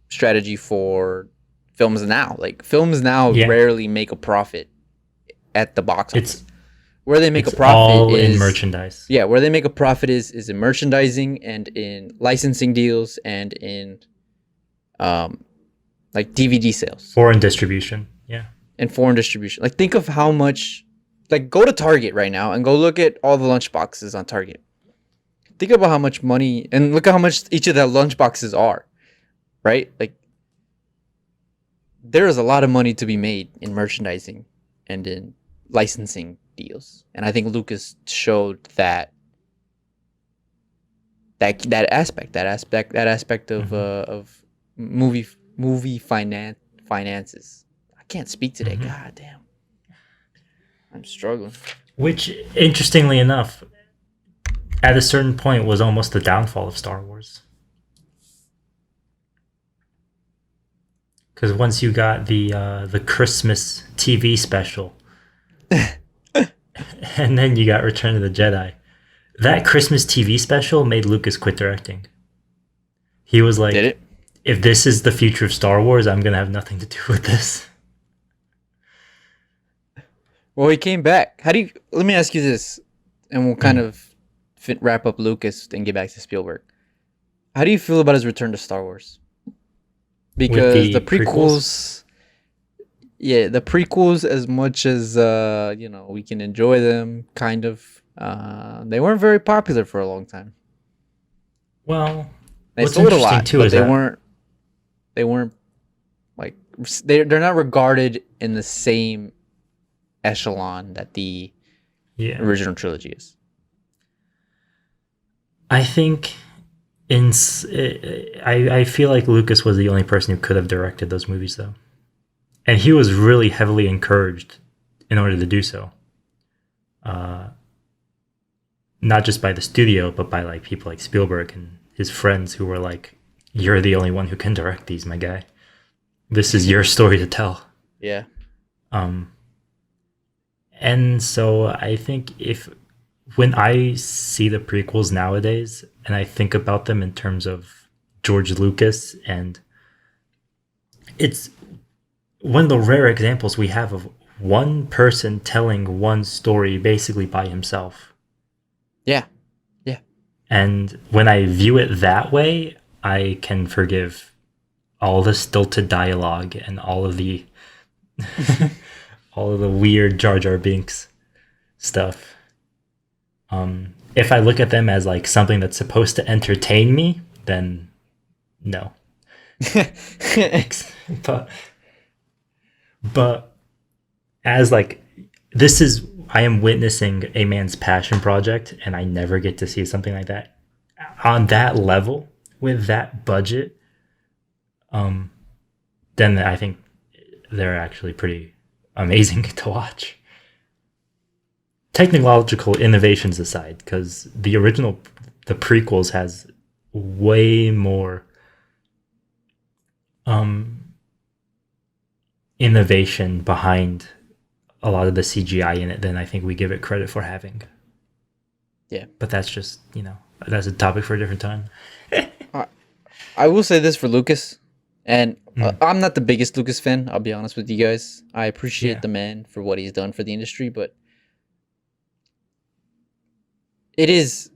A: strategy for films now. Like films now
B: Yeah,
A: rarely make a profit at the box
B: it's
A: office. Where they make a
B: it's
A: profit
B: all in
A: is
B: merchandise.
A: yeah, where they make a profit is in merchandising and in licensing deals and in um like DVD sales
B: Foreign distribution. Yeah.
A: and foreign distribution. Like think of how much, like go to Target right now and go look at all the lunch boxes on Target. Think about how much money, and look at how much each of the lunch boxes are, right? Like there is a lot of money to be made in merchandising and in licensing deals. And I think Lucas showed that aspect
B: Hmm.
A: of movie finances. I can't speak today.
B: Hmm.
A: God damn, I'm struggling.
B: Which, interestingly enough, at a certain point was almost the downfall of Star Wars. Because once you got the Christmas TV special, and then you got Return of the Jedi, that Christmas TV special made Lucas quit directing. He was
A: Did
B: like,
A: it?
B: "If this is the future of Star Wars, I'm gonna have nothing to do with this."
A: Well, he came back. How do you? Let me ask you this, and we'll kind
B: Mm.
A: of wrap up Lucas and get back to Spielberg. How do you feel about his return to Star Wars?
B: With
A: Because
B: the
A: the
B: prequels,
A: prequels, yeah, the prequels, as much as we can enjoy them, kind of, they weren't very popular for a long time.
B: well,
A: They
B: what's
A: sold a
B: interesting
A: lot,
B: too
A: but
B: is
A: they
B: that
A: weren't. They weren't like they're not regarded in the same echelon that the
B: yeah,
A: original trilogy is.
B: I think I feel like Lucas was the only person who could have directed those movies though, and he was really heavily encouraged in order to do so. Uh, Not just by the studio, but by like people like Spielberg and his friends who were like, you're the only one who can direct these, my guy. This is your story to tell.
A: Yeah.
B: Um, and so I think if when I see the prequels nowadays and I think about them in terms of George Lucas, and it's one of the rare examples we have of one person telling one story basically by himself.
A: Yeah. Yeah.
B: And when I view it that way, I can forgive all the stilted dialogue and all of the all of the weird Jar Jar Binks stuff. If I look at them as like something that's supposed to entertain me, then no. but but as like this is I am witnessing a man's passion project, and I never get to see something like that on that level with that budget. Then I think they're actually pretty amazing to watch. Technological innovations aside, because the prequels has way more innovation behind a lot of the CGI in it than I think we give it credit for having.
A: Yeah.
B: But that's just, that's a topic for a different time.
A: I will say this for Lucas, and I'm not the biggest Lucas fan, I'll be honest with you guys. I appreciate the man for what he's done for the industry, but it is,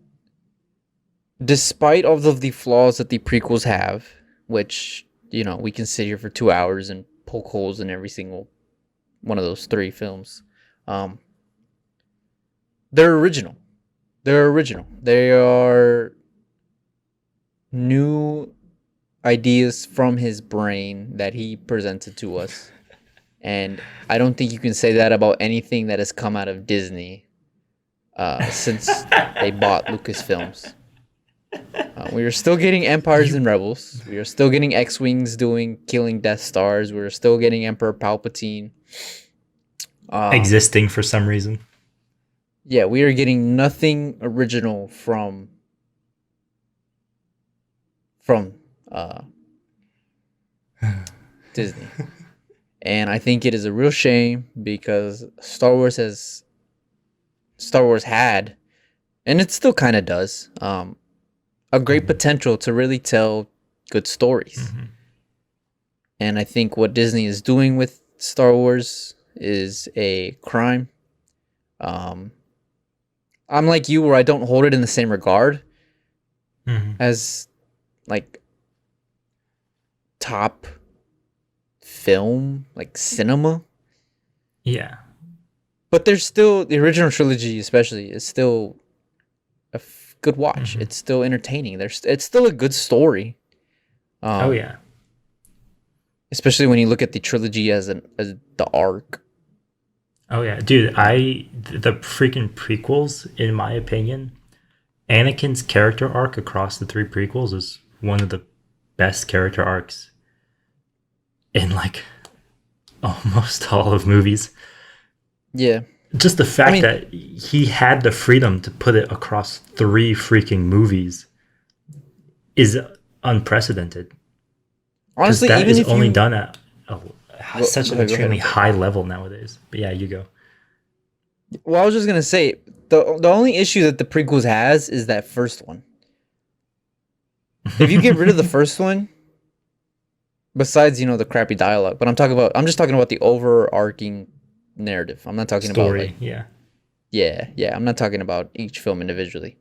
A: despite all of the flaws that the prequels have, which, we can sit here for 2 hours and poke holes in every single one of those 3 films. They're original. They are new ideas from his brain that he presented to us. And I don't think you can say that about anything that has come out of Disney since they bought Lucasfilms. We are still getting Empires and Rebels. We are still getting X-Wings killing Death Stars. We're still getting Emperor Palpatine.
B: Existing for some reason.
A: Yeah, we are getting nothing original from Disney. And I think it is a real shame because Star Wars had, and it still kind of does, a great potential to really tell good stories. Mm-hmm. And I think what Disney is doing with Star Wars is a crime. I'm like you, where I don't hold it in the same regard as like top film, like cinema.
B: Yeah.
A: But there's still, the original trilogy especially is still a good watch. Mm-hmm. It's still entertaining. It's still a good story.
B: Oh yeah.
A: Especially when you look at the trilogy as the arc.
B: Oh yeah, dude, the freaking prequels, in my opinion, Anakin's character arc across the 3 prequels is one of the best character arcs in like almost all of movies.
A: Yeah.
B: Just the fact that he had the freedom to put it across 3 freaking movies is unprecedented.
A: Honestly,
B: that
A: even
B: is
A: if
B: only
A: you...
B: done at such an extremely high level nowadays. But yeah, you go.
A: Well, I was just gonna say the only issue that the prequels has is that first one. If you get rid of the first one, besides the crappy dialogue, but I'm just talking about the overarching narrative. I'm not talking
B: Story,
A: about
B: yeah.
A: I'm not talking about each film individually.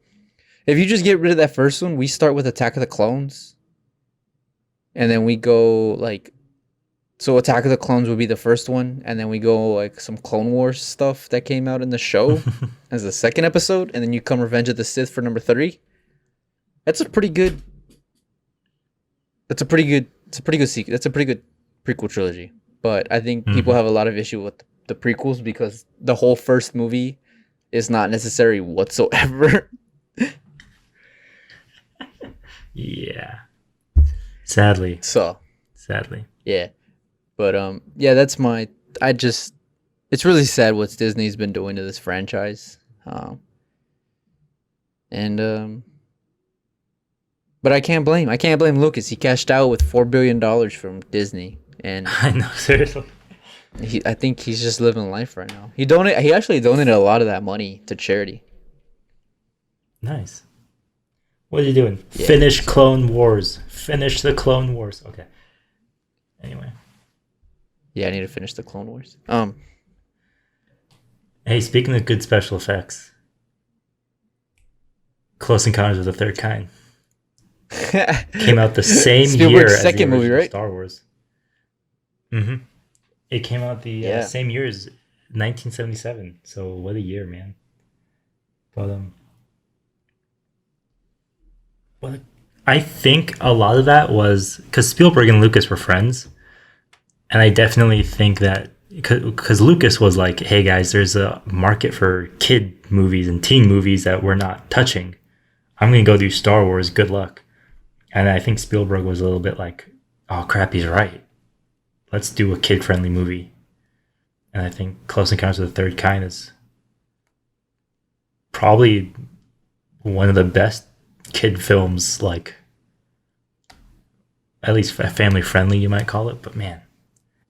A: If you just get rid of that first one, we start with Attack of the Clones, and then we go so Attack of the Clones would be the first one, and then we go some Clone Wars stuff that came out in the show as the second episode, and then you come Revenge of the Sith for number 3. That's a pretty good sequel. That's a pretty good prequel trilogy. But I think people have a lot of issue with the prequels because the whole first movie is not necessary whatsoever.
B: Yeah. Sadly.
A: Yeah. But that's it's really sad what Disney's been doing to this franchise. But But I can't blame Lucas. He cashed out with $4 billion from Disney, and
B: I know, seriously.
A: I think he's just living life right now. He actually donated a lot of that money to charity.
B: Nice. What are you doing?
A: Yeah.
B: Finish
A: So
B: Clone Wars. Finish the Clone Wars. Okay. Anyway.
A: yeah, I need to finish the Clone Wars.
B: Hey, speaking of good special effects, Close Encounters of the Third Kind came out the same year
A: Spielberg's
B: as the
A: second movie,
B: original
A: right?
B: Star Wars. Mm-hmm. It came out the
A: Yeah.
B: same year as 1977. So what a year, man. But well, I think a lot of that was because Spielberg and Lucas were friends, and I definitely think that because Lucas was like, "Hey guys, there's a market for kid movies and teen movies that we're not touching. I'm gonna go do Star Wars. Good luck." And I think Spielberg was a little bit like, "Oh crap, he's right. Let's do a kid-friendly movie." And I think Close Encounters of the Third Kind is probably one of the best kid films, like at least family friendly, you might call it. But man,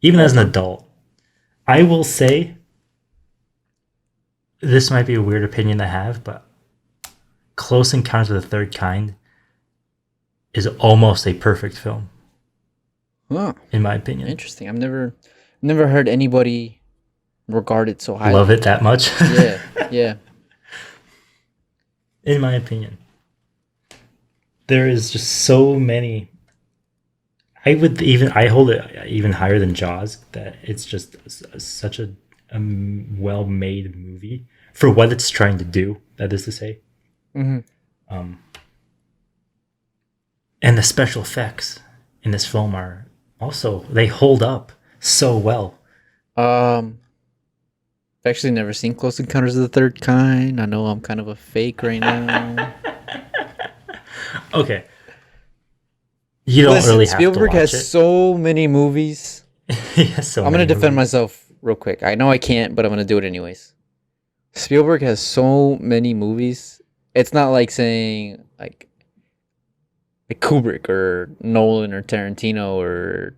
B: even as an adult, I will say this might be a weird opinion to have, but Close Encounters of the Third Kind is almost a perfect film,
A: Huh.
B: in my opinion.
A: Interesting. Never heard anybody regard it so highly.
B: Love it that much.
A: Yeah. Yeah.
B: In my opinion, there is just so many. I hold it even higher than Jaws. That it's just such a well-made movie for what it's trying to do. That is to say,
A: hmm
B: and the special effects in this film are also, they hold up so well.
A: I've actually never seen Close Encounters of the Third Kind. I know I'm kind of a fake right now.
B: Okay, you don't
A: Listen,
B: really have
A: Spielberg
B: to watch
A: has
B: it.
A: so many movies.
B: Yes, so
A: I'm gonna
B: many
A: defend
B: movies.
A: myself real quick. I know I can't, but I'm gonna do it anyways. Spielberg has so many movies. It's not like saying like Kubrick or Nolan or Tarantino or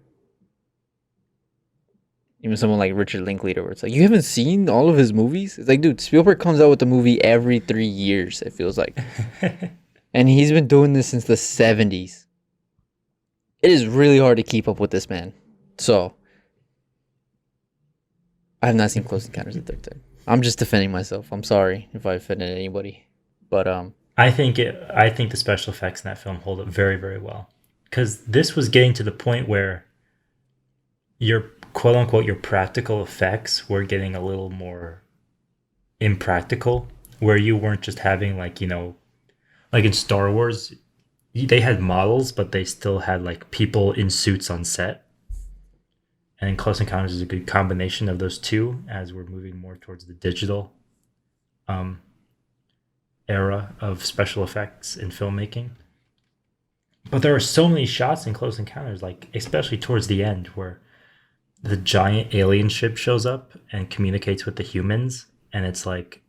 A: even someone like Richard Linklater, where it's like you haven't seen all of his movies. It's like, dude, Spielberg comes out with a movie every 3 years. It feels like, and he's been doing this since the '70s. It is really hard to keep up with this man. So I have not seen Close Encounters of the Third Kind. I'm just defending myself. I'm sorry if I offended anybody, but
B: I think the special effects in that film hold up very, very well. Because this was getting to the point where your quote unquote your practical effects were getting a little more impractical, where you weren't just having like, like in Star Wars, they had models, but they still had like people in suits on set. And Close Encounters is a good combination of those two as we're moving more towards the digital era of special effects in filmmaking. But there are so many shots in Close Encounters, like especially towards the end, where the giant alien ship shows up and communicates with the humans, and it's like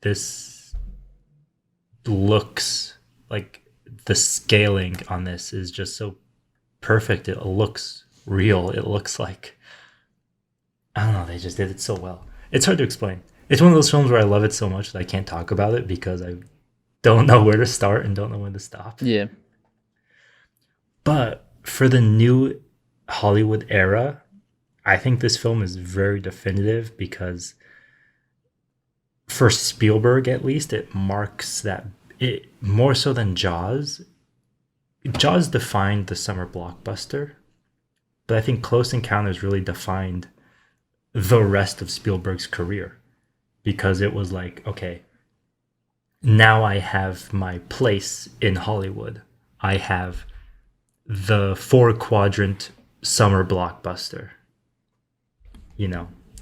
B: this looks like the scaling on this is just so perfect. It looks real. It looks like, I don't know, they just did it so well. It's hard to explain. It's one of those films where I love it so much that I can't talk about it because I don't know where to start and don't know when to stop.
A: yeah.
B: But for the new Hollywood era, I think this film is very definitive because for Spielberg at least, it marks that it more so than Jaws. Jaws defined the summer blockbuster, but I think Close Encounters really defined the rest of Spielberg's career because it was like, okay, now I have my place in Hollywood. I have the 4-quadrant summer blockbuster.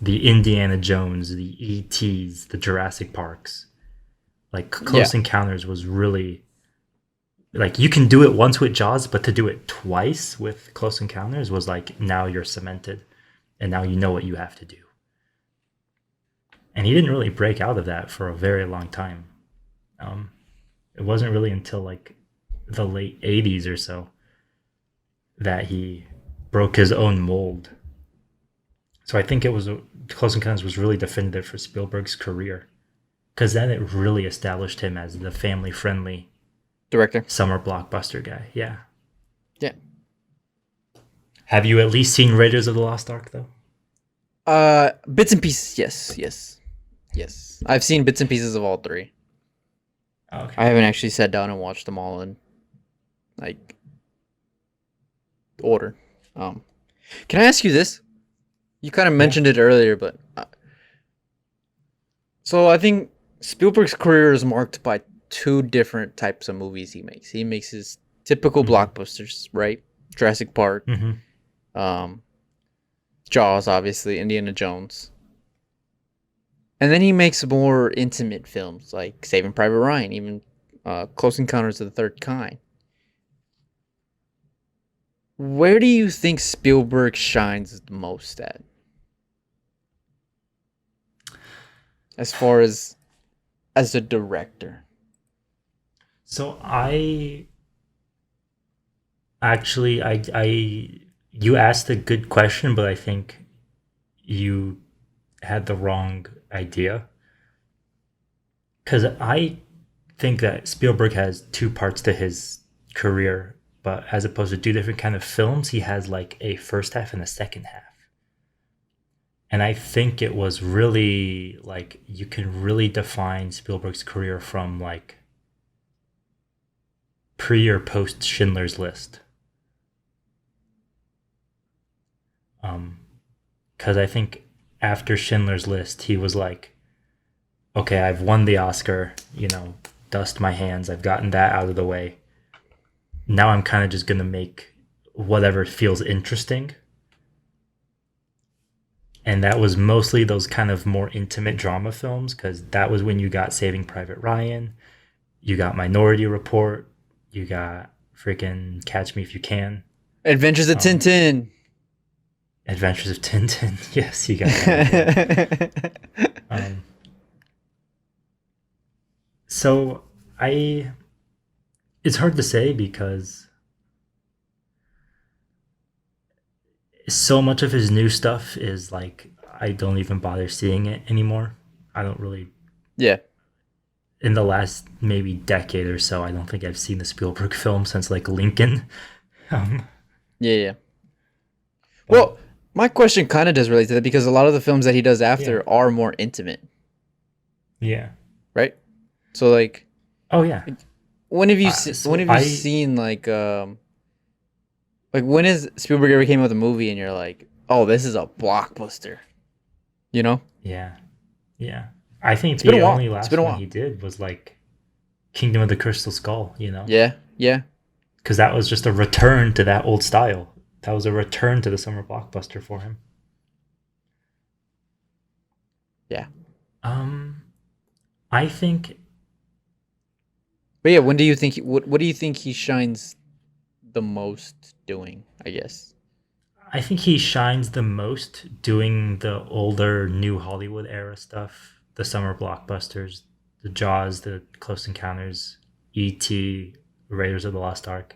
B: The Indiana Jones, the E.T.s, the Jurassic Parks. Like Close Encounters was really like, you can do it once with Jaws, but to do it twice with Close Encounters was like, now you're cemented and now you know what you have to do. And he didn't really break out of that for a very long time. It wasn't really until like the late 80s or so that he broke his own mold. So I think it was Close Encounters was really definitive for Spielberg's career because then it really established him as the family-friendly
A: Director.
B: summer blockbuster guy. Yeah.
A: Yeah.
B: Have you at least seen Raiders of the Lost Ark though?
A: Bits and pieces. Yes. I've seen bits and pieces of all three.
B: Okay.
A: I haven't actually sat down and watched them all in like order. Can I ask you this? You kind of mentioned it earlier, but so I think Spielberg's career is marked by two different types of movies he makes. He makes his typical blockbusters, right? Jurassic Park, Jaws, obviously, Indiana Jones. And then he makes more intimate films like Saving Private Ryan, even Close Encounters of the Third Kind. Where do you think Spielberg shines the most at? As far as a director.
B: So I actually I you asked a good question, but I think you had the wrong idea. Cuz I think that Spielberg has two parts to his career, but as opposed to two different kind of films, he has like a first half and a second half. And I think it was really like you can really define Spielberg's career from like pre or post Schindler's List. Because I think after Schindler's List, he was like, okay, I've won the Oscar, dust my hands, I've gotten that out of the way. Now I'm kind of just going to make whatever feels interesting. And that was mostly those kind of more intimate drama films, because that was when you got Saving Private Ryan, you got Minority Report, you got freaking Catch Me If You Can.
A: Adventures of Tintin.
B: Adventures of Tintin. Yes, you got that. So it's hard to say because so much of his new stuff is like, I don't even bother seeing it anymore. I don't really.
A: Yeah.
B: In the last maybe decade or so, I don't think I've seen the Spielberg film since like Lincoln.
A: Yeah. Well, my question kind of does relate to that because a lot of the films that he does after are more intimate.
B: Yeah.
A: Right? So like.
B: Oh yeah.
A: When have you seen like when is Spielberg ever came out with a movie and you're like, oh, this is a blockbuster, you know?
B: Yeah. I think the only last one he did was like Kingdom of the Crystal Skull,
A: Yeah.
B: Because that was just a return to that old style. That was a return to the summer blockbuster for him.
A: Yeah.
B: I think.
A: But yeah, when do you think what do you think he shines the most doing, I guess?
B: I think he shines the most doing the older New Hollywood era stuff, the summer blockbusters, the Jaws, the Close Encounters, E.T., Raiders of the Lost Ark.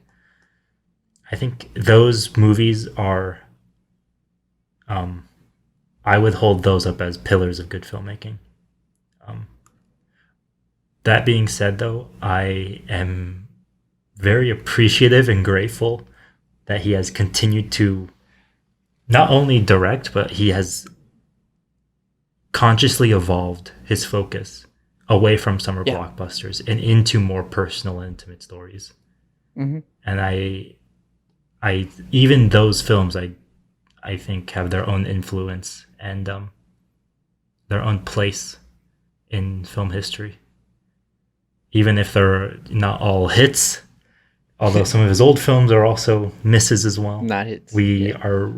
B: I think those movies are, I would hold those up as pillars of good filmmaking. That being said, though, I am very appreciative and grateful that he has continued to not only direct, but he has consciously evolved his focus away from summer blockbusters and into more personal and intimate stories.
A: Mm-hmm.
B: And I even those films I think have their own influence and their own place in film history. Even if they're not all hits, although some of his old films are also misses as well.
A: Not hits.
B: We are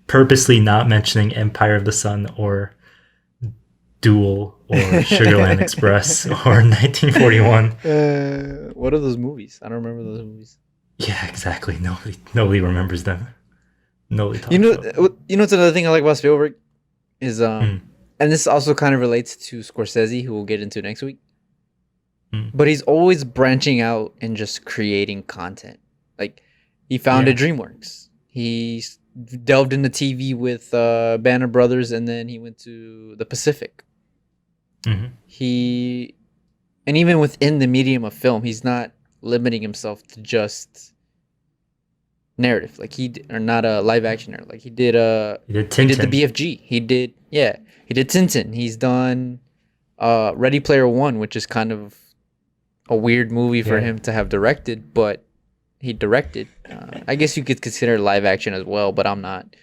B: purposely not mentioning Empire of the Sun or Duel or Sugarland Express or 1941.
A: What are those movies? I don't remember those movies.
B: Yeah, exactly. Nobody remembers them. Nobody talks about them.
A: What's another thing I like about Spielberg is and this also kind of relates to Scorsese, who we'll get into next week.
B: Mm.
A: but he's always branching out and just creating content. Like he founded
B: Yeah.
A: DreamWorks. He delved into TV with Banner Brothers, and then he went to the Pacific.
B: Hmm.
A: He and even within the medium of film, he's not limiting himself to just narrative. Like or not a live action narrative. Like
B: He did
A: he did the
B: Tintin.
A: BFG. He did Tintin. He's done Ready Player One, which is kind of a weird movie for
B: Yeah.
A: him to have directed, but he directed. I guess you could consider live action as well, but I'm not.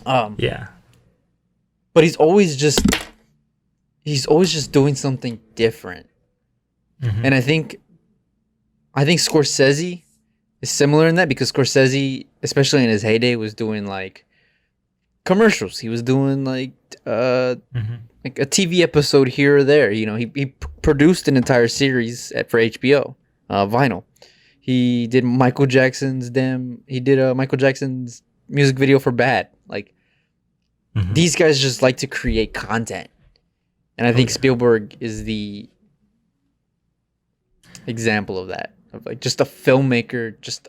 A: Um,
B: Yeah.
A: but he's always just doing something different,
B: Hmm.
A: and I think Scorsese is similar in that because Scorsese, especially in his heyday, was doing like commercials. He was doing uh
B: Hmm.
A: like a TV episode here or there. You know, he produced an entire series for HBO, Vinyl. He did Michael Jackson's damn. He did Michael Jackson's music video for Bad. Like
B: Hmm.
A: these guys just like to create content, and I
B: Oh
A: think
B: yeah.
A: Spielberg is the example of that. Of like just a filmmaker, just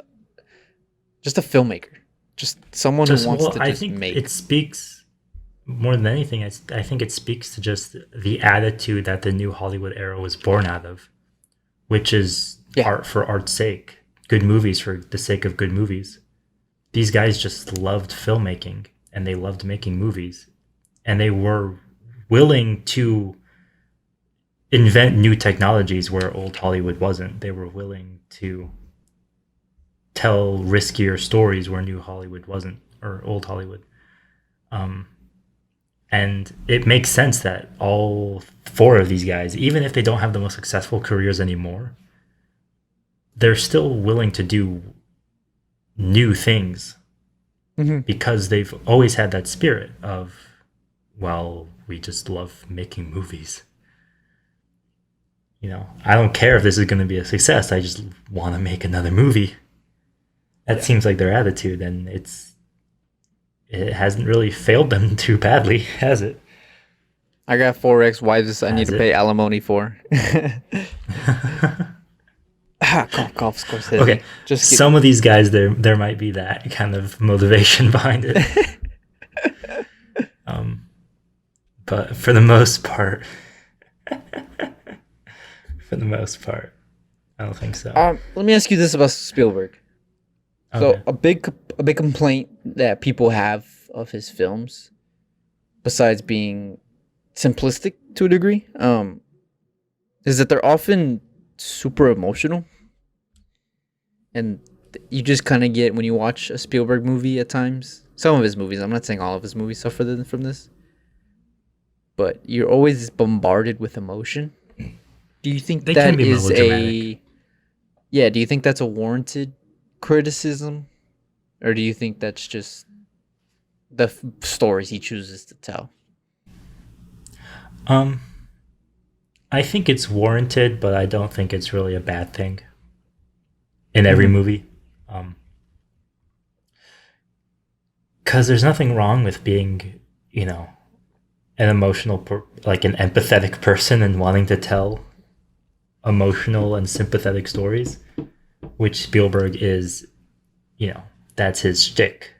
A: a filmmaker, just someone who
B: Just
A: wants
B: well,
A: to
B: I
A: just
B: think it
A: make.
B: speaks more than anything. I think it speaks to just the attitude that the new Hollywood era was born out of, which is
A: Yeah.
B: art for art's sake, good movies for the sake of good movies. These guys just loved filmmaking and they loved making movies, and they were willing to invent new technologies where old Hollywood wasn't. They were willing to tell riskier stories where new Hollywood wasn't, or old Hollywood. Um, and it makes sense that all four of these guys, even if they don't have the most successful careers anymore, they're still willing to do new things
A: Mm-hmm.
B: because they've always had that spirit of, well, we just love making movies. You know, I don't care if this is going to be a success. I just want to make another movie. That
A: Yeah.
B: seems like their attitude, and it hasn't really failed them too badly, has it?
A: I got four ex-wives I need
B: Has
A: to
B: it?
A: pay alimony for. Cough, Scorsese.
B: Okay,
A: Just kidding.
B: some of these guys, there might be that kind of motivation behind it, um, but for the most part, I don't think so.
A: Let me ask you this about Spielberg. So
B: Okay.
A: a big complaint that people have of his films, besides being simplistic to a degree, is that they're often super emotional, and you just kind of get when you watch a Spielberg movie at times. Some of his movies, I'm not saying all of his movies suffer from this, but you're always bombarded with emotion. Do you think
B: They can
A: that
B: be
A: is
B: melodramatic.
A: yeah? Do you think that's a warranted criticism, or do you think that's just the stories he chooses to tell?
B: Um, I think it's warranted, but I don't think it's really a bad thing in every
A: Mhm.
B: movie. Because there's nothing wrong with being, you know, an like an empathetic person and wanting to tell emotional and sympathetic stories, which Spielberg is, you know, that's his shtick.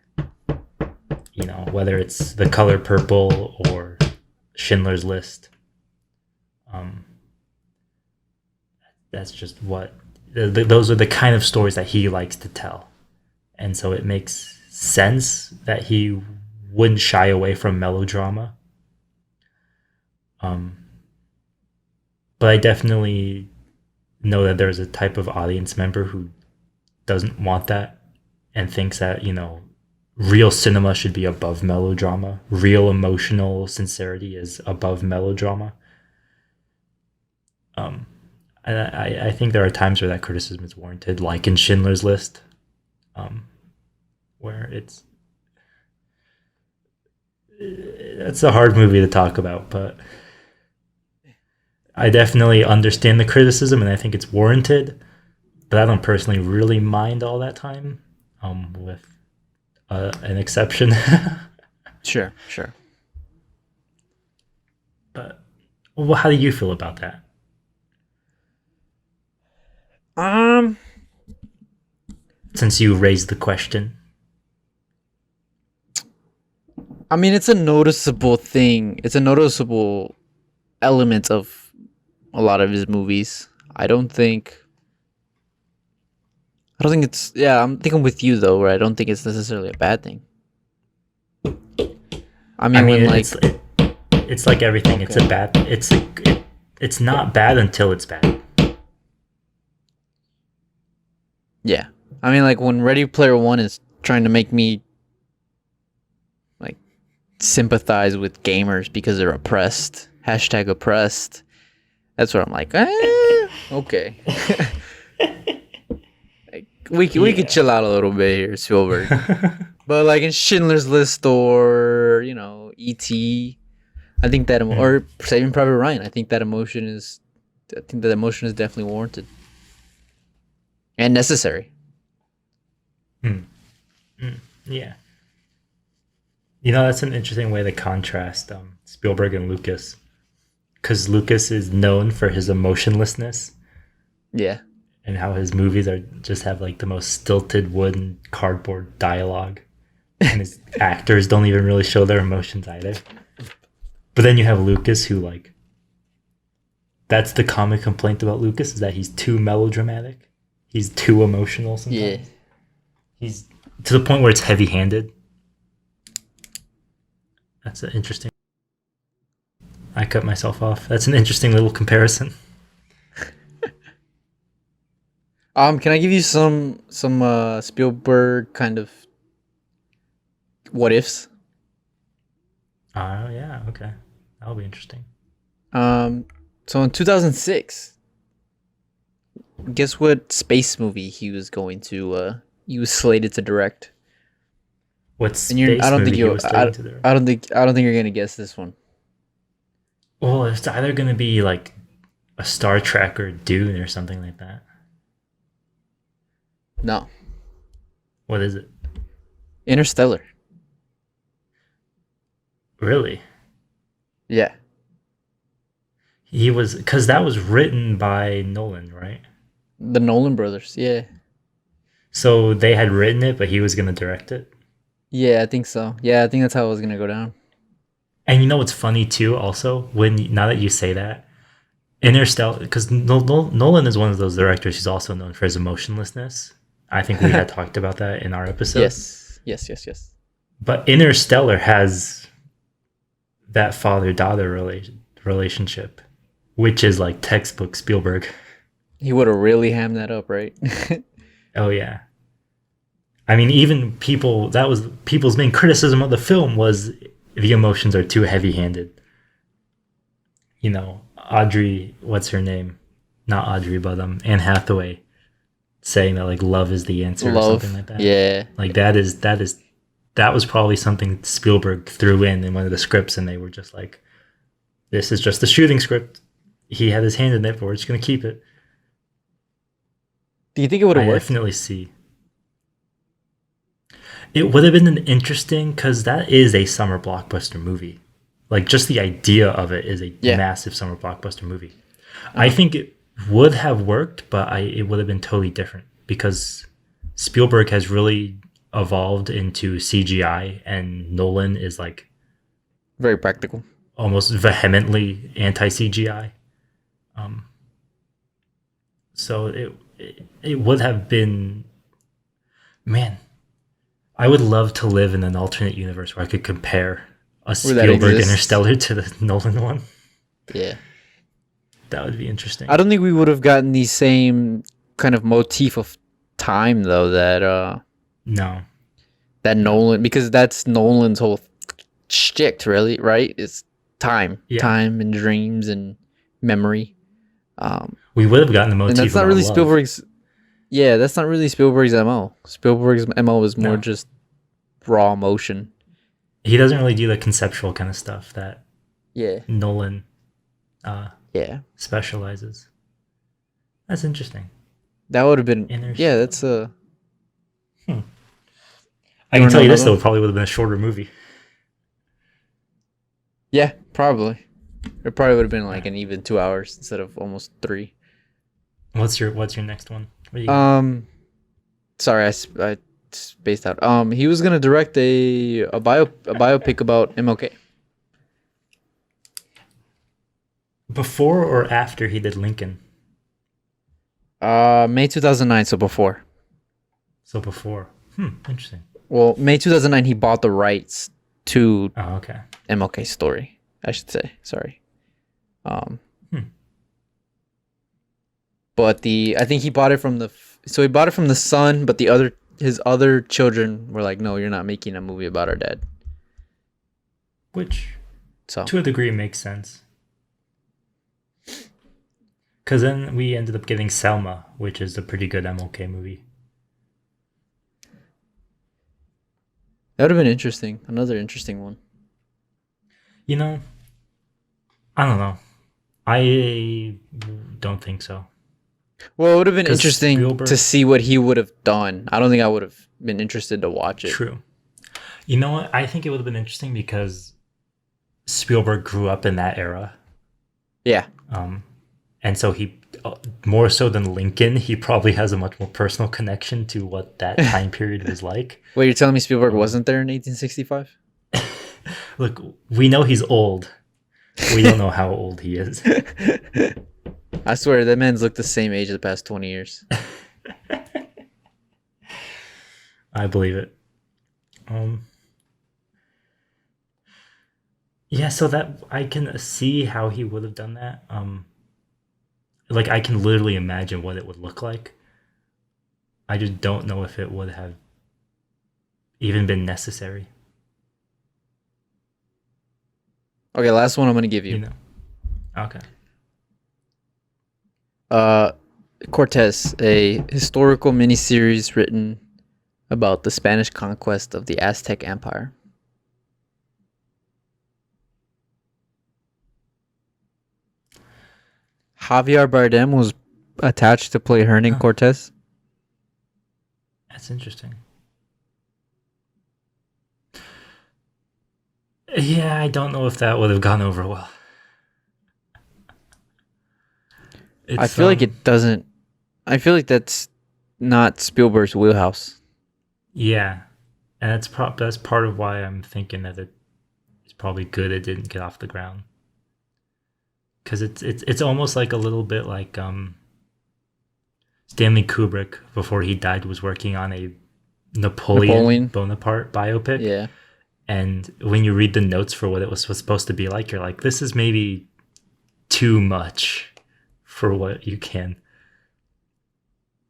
B: You know, whether it's The Color Purple or Schindler's List. Um, that's just what those are the kind of stories that he likes to tell, and so it makes sense that he wouldn't shy away from melodrama. Um, but I definitely know that there's a type of audience member who doesn't want that and thinks that, you know, real cinema should be above melodrama. Real emotional sincerity is above melodrama. Um, and I think there are times where that criticism is warranted, like in Schindler's List, where it's a hard movie to talk about, but I definitely understand the criticism and I think it's warranted. But I don't personally really mind all that time, with an exception.
A: Sure, sure.
B: But well, how do you feel about that?
A: Um,
B: Since you raised the question.
A: I mean, it's a noticeable thing. It's a noticeable element of a lot of his movies. I don't think it's. Yeah, I think I'm with you though. Where I don't think it's necessarily a bad thing. I
B: I
A: mean,
B: mean,
A: when like
B: it's like everything. It's a
A: okay,
B: bad. It's not bad until it's bad.
A: yeah. I mean, like when Ready Player One is trying to make me like sympathize with gamers because they're oppressed. Hashtag oppressed. That's what I'm like. Okay. Like, we could
B: Yeah.
A: chill out a little bit here, Spielberg. But like in Schindler's List or E.T., I think that
B: Mm,
A: or Saving Private Ryan, I think that emotion is definitely warranted and necessary.
B: mm, yeah. You know, that's an interesting way to contrast Spielberg and Lucas, because Lucas is known for his emotionlessness
A: Yeah.
B: and how his movies are just have like the most stilted wooden cardboard dialogue, and his actors don't even really show their emotions either. But then you have Lucas, who like that's the common complaint about Lucas is that he's too melodramatic. He's too emotional
A: Yeah.
B: sometimes. He's to the point where it's heavy-handed. That's an interesting. I cut myself off. That's an interesting little comparison.
A: Can I give you some Spielberg kind of what ifs?
B: Oh yeah, okay, that'll be interesting.
A: Um, so in 2006, guess what space movie he was slated to direct?
B: What
A: And you're I
B: space
A: don't think
B: movie he
A: you
B: was slating to direct?
A: I don't think you're gonna guess this one.
B: Well, it's either gonna be like a Star Trek or Dune or something like that.
A: No,
B: What is it?
A: Interstellar.
B: Really?
A: Yeah,
B: He was because that was written by Nolan, right?
A: the Nolan brothers. Yeah,
B: So they had written it, but he was gonna direct it.
A: yeah, I think so. Yeah, I think that's how it was gonna go down.
B: And you know what's funny too? Also, when now that you say that, Interstellar, because Nolan is one of those directors who's also known for his emotionlessness. I think we had talked about that in our episode.
A: Yes, yes, yes, yes.
B: But Interstellar has that father-daughter relationship, which is like textbook Spielberg.
A: He would have really hammed that up, right?
B: Oh yeah. I mean, even people that was people's main criticism of the film was the emotions are too heavy-handed. You know, Audrey, what's her name? Not Audrey, but Anne Hathaway saying that like love is the answer or something
A: Love.
B: like that.
A: Yeah.
B: Like that was probably something Spielberg threw in one of the scripts, and they were just like, "This is just a shooting script. He had his hand in it, but we're just gonna keep it."
A: Do you think it would have
B: I
A: worked?
B: definitely see. It would have been an interesting because that is a summer blockbuster movie. Like just the idea of it is a
A: Yeah.
B: massive summer blockbuster movie. I
A: Uh-huh.
B: think it would have worked, but it would have been totally different because Spielberg has really evolved into CGI, and Nolan is like
A: Very practical.
B: almost vehemently anti CGI. Um, so it would have been, man. I would love to live in an alternate universe where I could compare a
A: Where that
B: Spielberg
A: exists.
B: Interstellar to the Nolan one.
A: Yeah.
B: That would be interesting.
A: I don't think we would have gotten the same kind of motif of time though
B: No,
A: that
B: no,
A: Nolan, because that's Nolan's whole shtick, really, right? It's
B: yeah,
A: time and dreams and memory. Um,
B: we would have gotten the
A: and
B: motif
A: that's not
B: about
A: really
B: love.
A: Spielberg's. Yeah, that's not really Spielberg's mo. Spielberg's mo is more
B: No,
A: just raw emotion.
B: he doesn't really do the conceptual kind of stuff that
A: Yeah,
B: Nolan uh,
A: yeah.
B: specializes. That's interesting.
A: That would have been. Yeah,
B: Interstellar.
A: that's a.
B: Hmm. I
A: You
B: can
A: want to
B: tell
A: know
B: you this
A: another
B: though,
A: one?
B: it probably would have been a shorter movie.
A: Yeah, probably. It probably would have been like
B: Yeah.
A: an even 2 hours instead of almost three.
B: What's your next one? What do you got?
A: Sorry, I spaced out. He was gonna direct a biopic about MLK.
B: Before or after he did Lincoln?
A: May 2009, so before.
B: So before. Interesting.
A: Well, May 2009, he bought the rights to
B: Oh, okay.
A: MLK story, I should say. Sorry. But I think he bought it from he bought it from the son, but his other children were like, no, you're not making a movie about our dad.
B: Which,
A: So
B: to a degree, makes sense. Because then we ended up getting Selma, which is a pretty good MLK movie.
A: that would have been interesting. Another interesting one.
B: You know, I don't know. I don't think so.
A: Well, it would have been
B: 'Cause
A: interesting
B: Spielberg-
A: to see what he would have done. I don't think I would have been interested to watch it.
B: True. You know what? I think it would have been interesting because Spielberg grew up in that era.
A: Yeah.
B: And so he, more so than Lincoln, he probably has a much more personal connection to what that time period was like.
A: Wait, you're telling me Spielberg wasn't there in 1865?
B: Look, we know he's old. We don't know how old he is.
A: I swear, that man's looked the same age the past 20 years.
B: I believe it. Yeah, so that I can see how he would have done that. Like I can literally imagine what it would look like. I just don't know if it would have even been necessary.
A: Okay, last one I'm going to give
B: You
A: you.
B: know. Okay.
A: Cortez, a historical miniseries written about the Spanish conquest of the Aztec Empire. Javier Bardem was attached to play Hernan
B: Huh.
A: Cortez.
B: That's interesting. Yeah, I don't know if that would have gone over well.
A: I feel like it doesn't. I feel like that's not Spielberg's wheelhouse.
B: Yeah, and that's part of why I'm thinking that it's probably good it didn't get off the ground. Because it's almost like a little bit like Stanley Kubrick before he died was working on a Napoleon Bonaparte biopic.
A: Yeah.
B: And when you read the notes for what it was supposed to be like, you're like, this is maybe too much for what you can.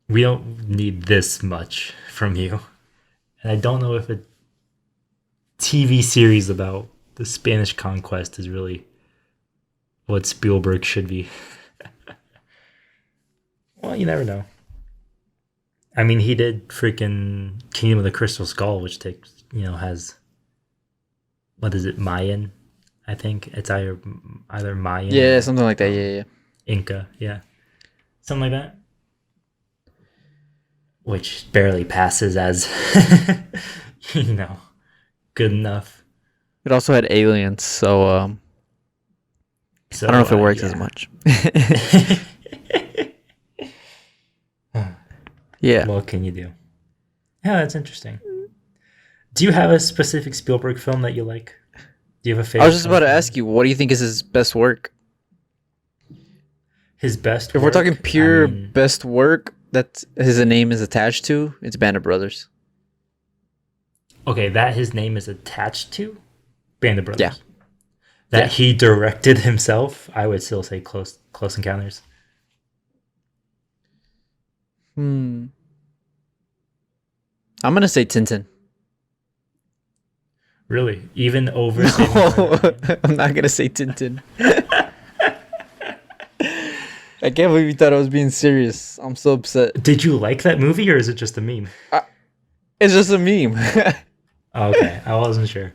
B: We don't need this much from you. And I don't know if a TV series about the Spanish conquest is really what Spielberg should be. Well, you never know. I mean, he did freaking Kingdom of the Crystal Skull, which has, what is it, Mayan? I think it's either Mayan.
A: Yeah, something like that. Yeah.
B: Inca, yeah. Something like that. Which barely passes as, good enough.
A: It also had aliens, so
B: So,
A: I don't know if it works
B: yeah.
A: as much. Yeah.
B: What can you do? Yeah, that's interesting. Do you have a specific Spielberg film that you like? Do you have a favorite?
A: I was just about to
B: film?
A: ask you, what do you think is his best work?
B: His best.
A: If we're talking
B: work?
A: pure
B: I mean,
A: best work that his name is attached to, it's Band of Brothers.
B: okay, that his name is attached to Band of Brothers.
A: Yeah.
B: That
A: Yeah.
B: he directed himself. I would still say Close Encounters.
A: I'm gonna say Tintin.
B: Really, even over.
A: No,
B: Saving Private Ryan?
A: I'm not gonna say Tintin. I can't believe you thought I was being serious. I'm so upset.
B: Did you like that movie, or is it just a meme?
A: It's just a meme.
B: Okay, I wasn't sure.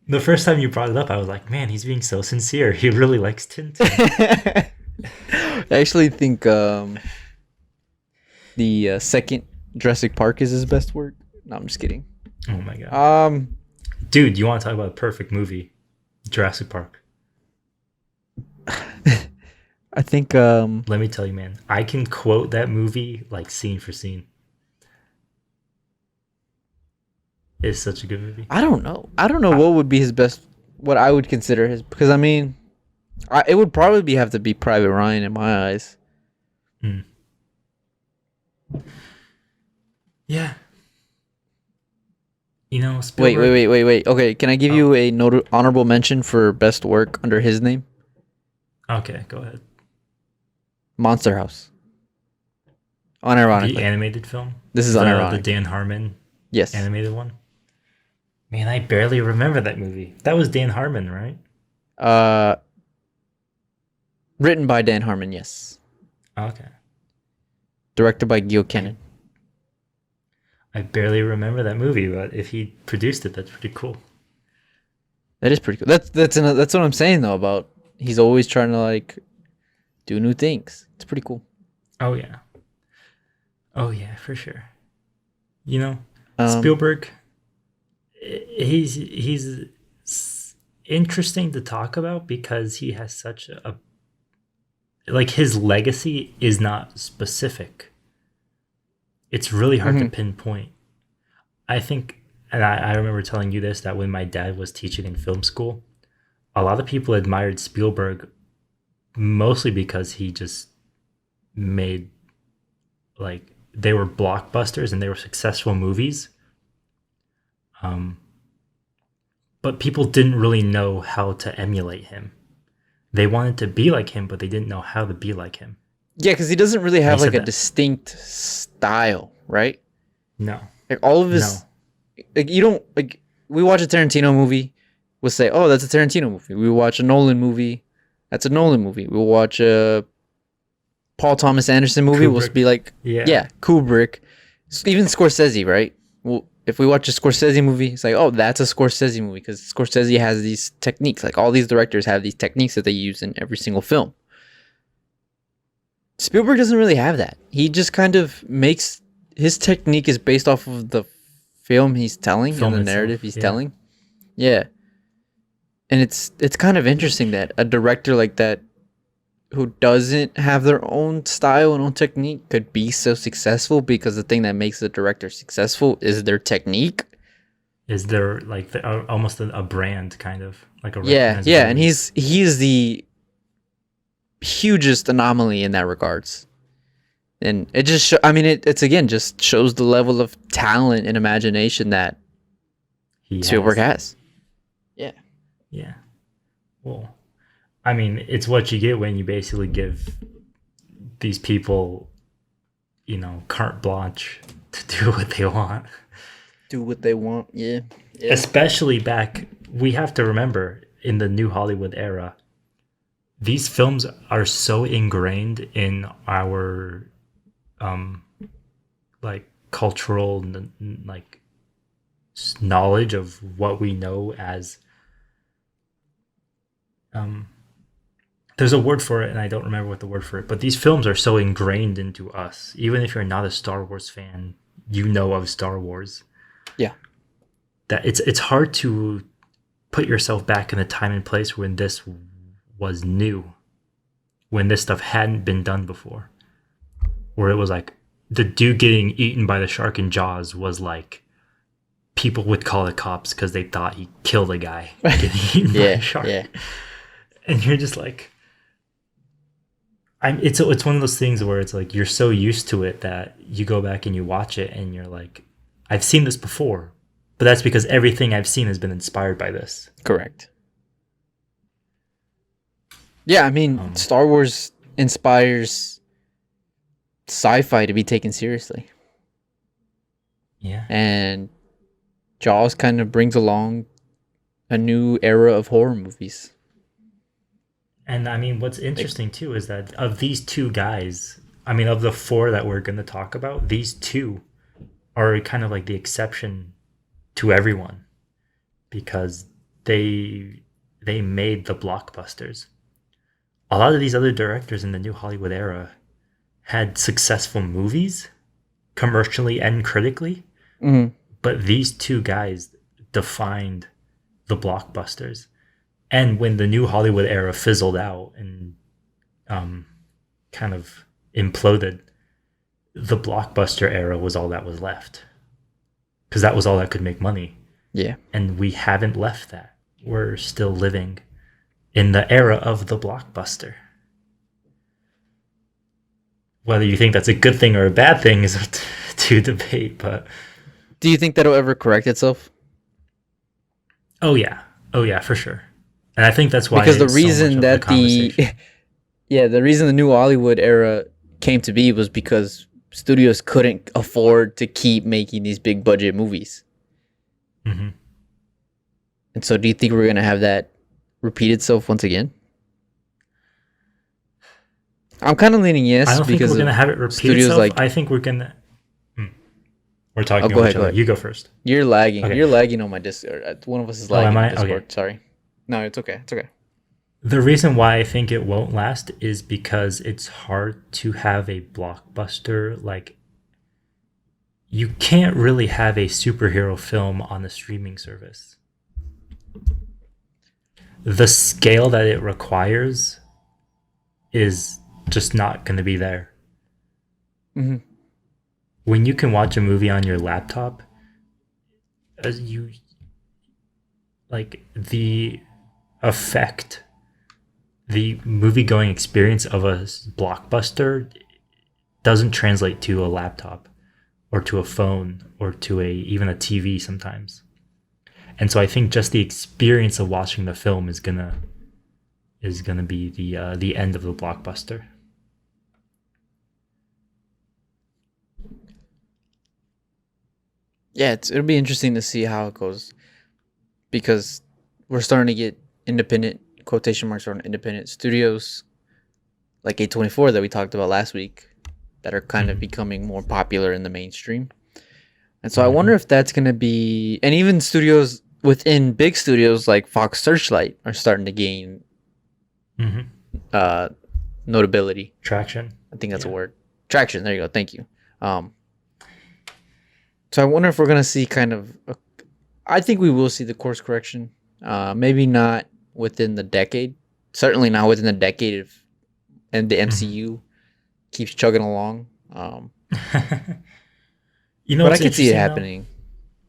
B: The first time you brought it up, I was like, man, he's being so sincere. He really likes Tintin.
A: I actually think the second Jurassic Park is his best work. No, I'm just kidding.
B: Oh my god.
A: Dude,
B: You want to talk about a perfect movie? Jurassic Park.
A: I think
B: Let me tell you, man, I can quote that movie like scene for scene. It's such a good movie.
A: I don't know. I don't know
B: I,
A: what would be his best. What I would consider his, because I mean, it would probably have to be Private Ryan in my eyes.
B: mm, yeah, you know,
A: Wait, wait,
B: Spielberg.
A: wait, wait, wait. Okay, can I give
B: Oh,
A: you a honorable mention for best work under his name?
B: okay, go ahead.
A: Monster House.
B: The
A: Unironically,
B: animated film,
A: this is
B: the
A: unironic.
B: Dan Harmon
A: Yes.
B: animated one. Man, I barely remember that movie. That was Dan Harmon, right?
A: Uh, Written by Dan Harmon. Yes.
B: Okay.
A: Directed by Gil
B: I
A: Kennan.
B: I barely remember that movie, but if he produced it, that's pretty cool.
A: That is pretty cool. That's what I'm saying though about he's always trying to like do new things. It's pretty cool.
B: Oh yeah. Oh yeah, for sure. You know,
A: Um,
B: Spielberg, he's interesting to talk about because he has such a like his legacy is not specific. It's really hard to
A: mhm.
B: pinpoint. I think, and I remember telling you this, that when my dad was teaching in film school, a lot of people admired Spielberg mostly because he just made like they were blockbusters and they were successful movies. Um, but people didn't really know how to emulate him. They wanted to be like him, but they didn't know how to be like him.
A: Yeah, because he doesn't really
B: And he
A: have like
B: said
A: a
B: that.
A: distinct style, right?
B: No,
A: Like all of his,
B: no,
A: like you don't like. We watch a Tarantino movie, we'll say, "Oh, that's a Tarantino movie." We watch a Nolan movie, that's a Nolan movie. We'll watch a Paul Thomas Anderson movie, we'll
B: Kubrick.
A: be like,
B: Yeah,
A: "Yeah, Kubrick." Even Scorsese, right? Well, if we watch a Scorsese movie, it's like, "Oh, that's a Scorsese movie," because Scorsese has these techniques. Like all these directors have these techniques that they use in every single film. Spielberg doesn't really have that. He just kind of makes his technique is based off of the film he's telling and
B: film
A: the narrative
B: itself.
A: he's
B: Yeah,
A: telling. Yeah. And it's kind of interesting that a director like that who doesn't have their own style and own technique could be so successful because the thing that makes the director successful is their technique.
B: is there like almost a brand kind of like a
A: Yeah, yeah, and
B: recognizability?
A: he's the hugest anomaly in that regards. And it just I mean it's again just shows the level of talent and imagination that
B: He
A: Spielberg
B: has.
A: has. Yeah.
B: Yeah. Well, I mean, it's what you get when you basically give these people, you know, carte blanche to do what they want.
A: Do what they want. Yeah. Yeah.
B: Especially back, we have to remember in the new Hollywood era, these films are so ingrained in our um like cultural like knowledge of what we know as um there's a word for it and I don't remember what the word for it, but these films are so ingrained into us. Even if you're not a Star Wars fan, you know of Star Wars.
A: Yeah.
B: That it's hard to put yourself back in a time and place when this was new, when this stuff hadn't been done before. Where it was like the dude getting eaten by the shark in Jaws was like people would call the cops because they thought he killed a guy getting eaten by a
A: Yeah.
B: shark.
A: Yeah.
B: And you're just like, it's one of those things where it's like you're so used to it that you go back and you watch it and you're like, I've seen this before, but that's because everything I've seen has been inspired by this.
A: Correct. Yeah, I mean,
B: Um,
A: Star Wars inspires sci-fi to be taken seriously,
B: yeah,
A: and Jaws kind of brings along a new era of horror movies.
B: and I mean, what's interesting too is that of these two guys, I mean, of the four that we're going to talk about, these two are kind of like the exception to everyone because they made the blockbusters. A lot of these other directors in the new Hollywood era had successful movies commercially and critically,
A: Hmm.
B: but these two guys defined the blockbusters. And when the new Hollywood era fizzled out and um, kind of imploded, the blockbuster era was all that was left because that was all that could make money.
A: Yeah.
B: And we haven't left that. We're still living in the era of the blockbuster. Whether you think that's a good thing or a bad thing is up to debate, but
A: Do you think that'll ever correct itself?
B: oh yeah, for sure. And I think that's why
A: Because the
B: it's so much
A: reason
B: of the
A: that the
B: conversation.
A: yeah, the reason the new Hollywood era came to be was because studios couldn't afford to keep making these big budget movies.
B: Hmm.
A: And so do you think we're going to have that repeat itself once again? I'm kind of leaning
B: I
A: yes
B: don't think we're
A: because
B: gonna
A: of
B: have it repeat
A: studios
B: itself.
A: like
B: I think we're gonna. Hmm. We're
A: oh,
B: talking
A: go
B: over
A: ahead,
B: each
A: go
B: other.
A: ahead.
B: You go first.
A: You're lagging.
B: Okay.
A: You're lagging on my Discord. One of us is
B: Oh, am
A: lagging on
B: I?
A: Discord.
B: Okay.
A: Sorry. No, it's okay. It's okay.
B: The reason why I think it won't last is because it's hard to have a blockbuster. Like, you can't really have a superhero film on a streaming service. The scale that it requires is just not going to be there.
A: Hmm.
B: When you can watch a movie on your laptop, as you like the effect, the movie going experience of a blockbuster doesn't translate to a laptop or to a phone or to a even a TV sometimes. And so I think just the experience of watching the film is gonna be the end of the blockbuster.
A: Yeah, it'll be interesting to see how it goes because we're starting to get independent quotation marks on independent studios like A24 that we talked about last week that are kind of
B: Mhm.
A: becoming more popular in the mainstream. And so I wonder
B: Mhm.
A: if that's going to be, and even studios within big studios like Fox Searchlight are starting to gain
B: Mhm.
A: uh, notability.
B: Traction.
A: I think that's a
B: Yeah.
A: word. Traction. There you go. Thank you. Um, so I wonder if we're going to see kind of, I think we will see the course correction. Maybe not within the decade. Certainly not within the decade if, and the
B: Mhm.
A: MCU keeps chugging along.
B: You know
A: But I
B: what's
A: could see it
B: interesting though?
A: happening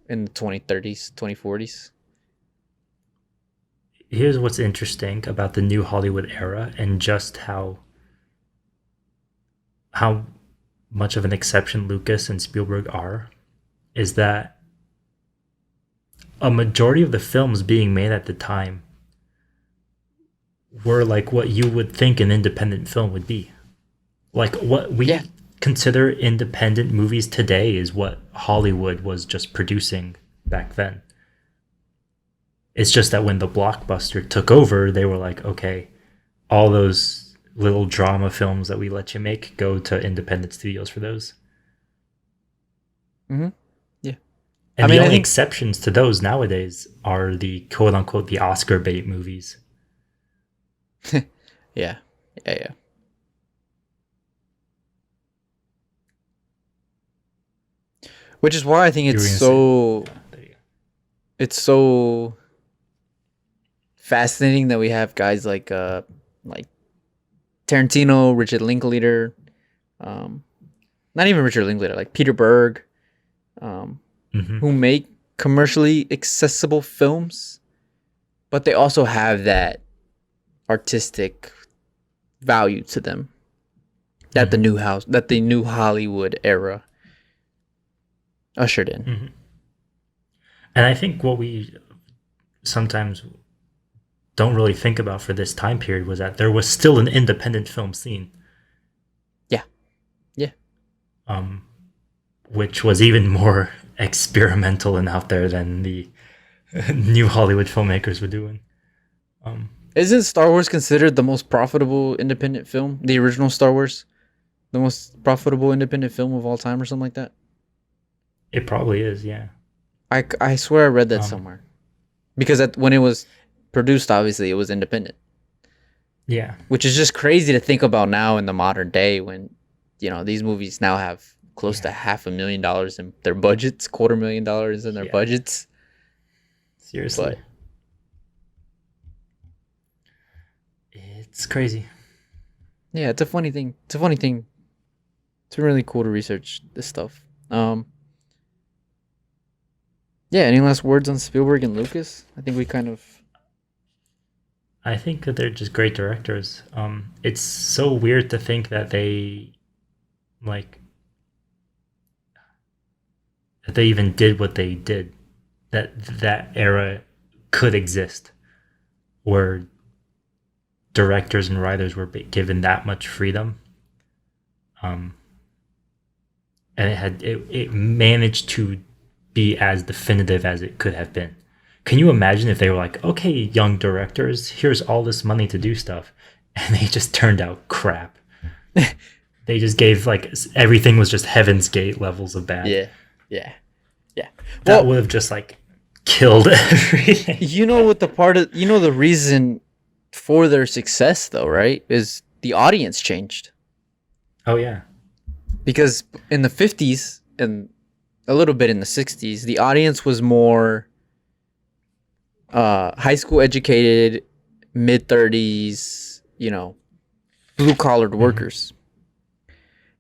A: in the 2030s, 2040s.
B: Here's what's interesting about the new Hollywood era and just how much of an exception Lucas and Spielberg are is that a majority of the films being made at the time were like what you would think an independent film would be. Like what
A: Yeah.
B: we consider independent movies today is what Hollywood was just producing back then. It's just that when the blockbuster took over, they were like, okay, all those little drama films that we let you make go to independent studios for those.
A: Hmm. Yeah. I
B: And the
A: mean, I
B: only
A: think,
B: exceptions to those nowadays are the quote unquote the Oscar bait movies.
A: yeah. Yeah. Yeah. Which is why I think
B: You were gonna say, yeah, there you go.
A: it's so fascinating that we have guys like Tarantino, Richard Linklater, um, not even Richard Linklater, like Peter Berg, um,
B: Hmm.
A: who make commercially accessible films, but they also have that artistic value to them that
B: Hmm.
A: the new Hollywood era ushered in.
B: Hmm. And I think what we sometimes don't really think about for this time period was that there was still an independent film scene,
A: Yeah. Yeah.
B: um, which was even more experimental and out there than the new Hollywood filmmakers were doing. Um,
A: Isn't Star Wars considered the most profitable independent film? The original Star Wars, the most profitable independent film of all time, or something like that.
B: it probably is, yeah.
A: I swear I read that
B: Um,
A: somewhere because when it was produced, obviously it was independent,
B: yeah,
A: which is just crazy to think about now in the modern day when these movies now have close to
B: yeah,
A: $500,000 in their budgets, $250,000 in their
B: yeah.
A: budgets.
B: Seriously,
A: But
B: it's crazy.
A: Yeah, it's a funny thing. It's a funny thing. It's been really cool to research this stuff. Yeah. Any last words on Spielberg and Lucas? I think we kind of.
B: I think that they're just great directors. It's so weird to think that like that they even did what they did. That era could exist, where directors and writers were given that much freedom, um, and it managed to be as definitive as it could have been. Can you imagine if they were like, okay, young directors, here's all this money to do stuff, and they just turned out crap. They just gave like everything was just Heaven's Gate levels of bad.
A: Yeah. Yeah. Yeah.
B: That would have just like killed everything.
A: You know what the reason for their success though, right? Is the audience changed.
B: Oh yeah.
A: Because in the 50s and a little bit in the 60s, the audience was more high school educated, mid 30s, blue collared workers.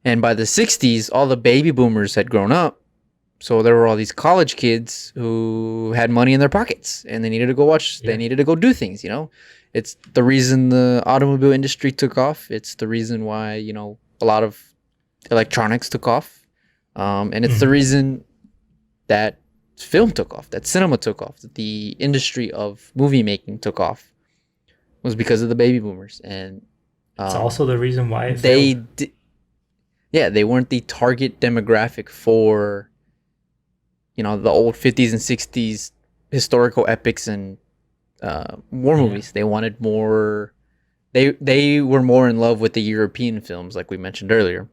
A: And by the 60s, all the baby boomers had grown up. So there were all these college kids who had money in their pockets and they needed to go watch, they needed to go do things, It's the reason the automobile industry took off. It's the reason why, a lot of electronics took off. And it's the reason that film took off, that cinema took off, that the industry of movie making took off, was because of the baby boomers. And
B: it's also the reason why
A: they weren't the target demographic for the old 50s and 60s historical epics and war movies. They wanted more. They were more in love with the European films, like we mentioned earlier,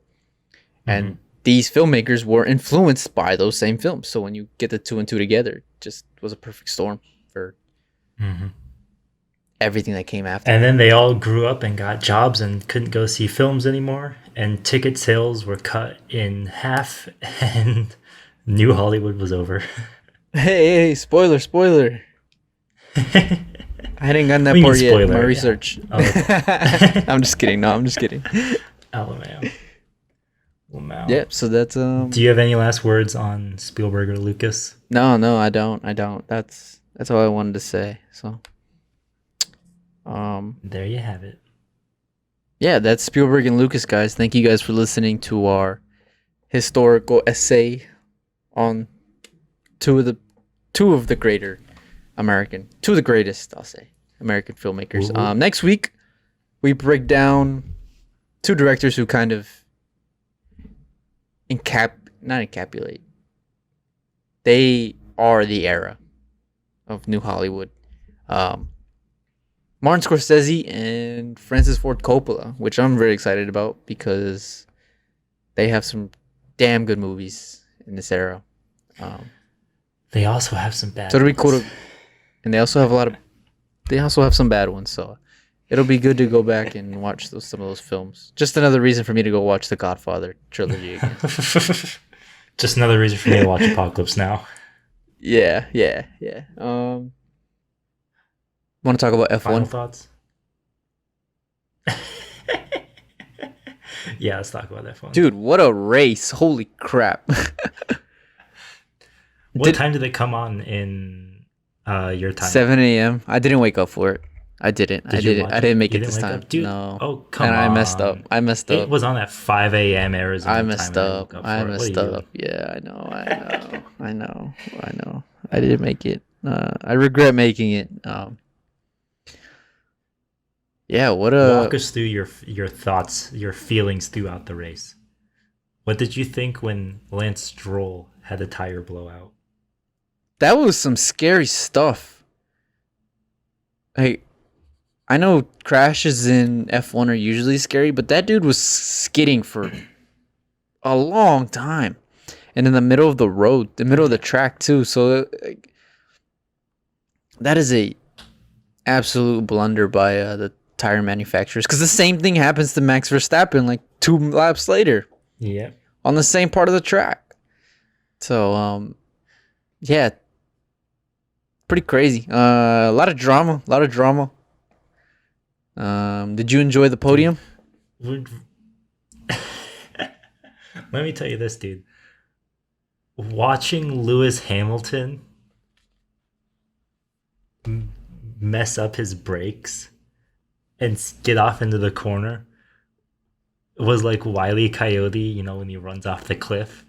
A: and these filmmakers were influenced by those same films. So when you get the two and two together, it just was a perfect storm for everything that came after.
B: And then they all grew up and got jobs and couldn't go see films anymore, and ticket sales were cut in half, and New Hollywood was over.
A: Hey, spoiler. I hadn't gotten that part yet in my research. Yeah. Oh, okay. I'm just kidding. No, I'm just kidding.
B: Oh, man. Wow.
A: Yeah, so that's
B: Do you have any last words on Spielberg or Lucas?
A: No, I don't. That's all I wanted to say. So
B: there you have it.
A: Yeah, that's Spielberg and Lucas, guys. Thank you guys for listening to our historical essay on two of the greatest, I'll say, American filmmakers.
B: Ooh.
A: Next week we break down two directors who kind of not encapsulate. They are the era of New Hollywood. Martin Scorsese and Francis Ford Coppola, which I'm very excited about because they have some damn good movies in this era.
B: They also have some bad.
A: So it'll be cool and they also have some bad ones. So it'll be good to go back and watch some of those films. Just another reason for me to go watch the Godfather trilogy again.
B: Just another reason for me to watch Apocalypse Now.
A: Yeah. Want to talk about F1?
B: Final thoughts? Yeah, let's talk about F1.
A: Dude, what a race. Holy crap.
B: What time did it come on in your time?
A: 7 a.m. I didn't wake up for it. I didn't. I didn't make it this time.
B: Dude,
A: no.
B: Oh, come on.
A: And I messed up.
B: It was on at 5 a.m. Arizona
A: I messed up. I messed up. Yeah, I know. I didn't make it. I regret making it. Yeah,
B: walk us through your thoughts, your feelings throughout the race. What did you think when Lance Stroll had a tire blowout?
A: That was some scary stuff. I know crashes in F1 are usually scary, but that dude was skidding for a long time. And in the middle of the road, the middle of the track too. So that is a absolute blunder by the tire manufacturers. Because the same thing happens to Max Verstappen like 2 laps later.
B: Yeah.
A: On the same part of the track. So, yeah. Pretty crazy. A lot of drama. Did you enjoy the podium?
B: would let me tell you this, dude. Watching Lewis Hamilton mess up his brakes and get off into the corner was like Wile E. Coyote, you know, when he runs off the cliff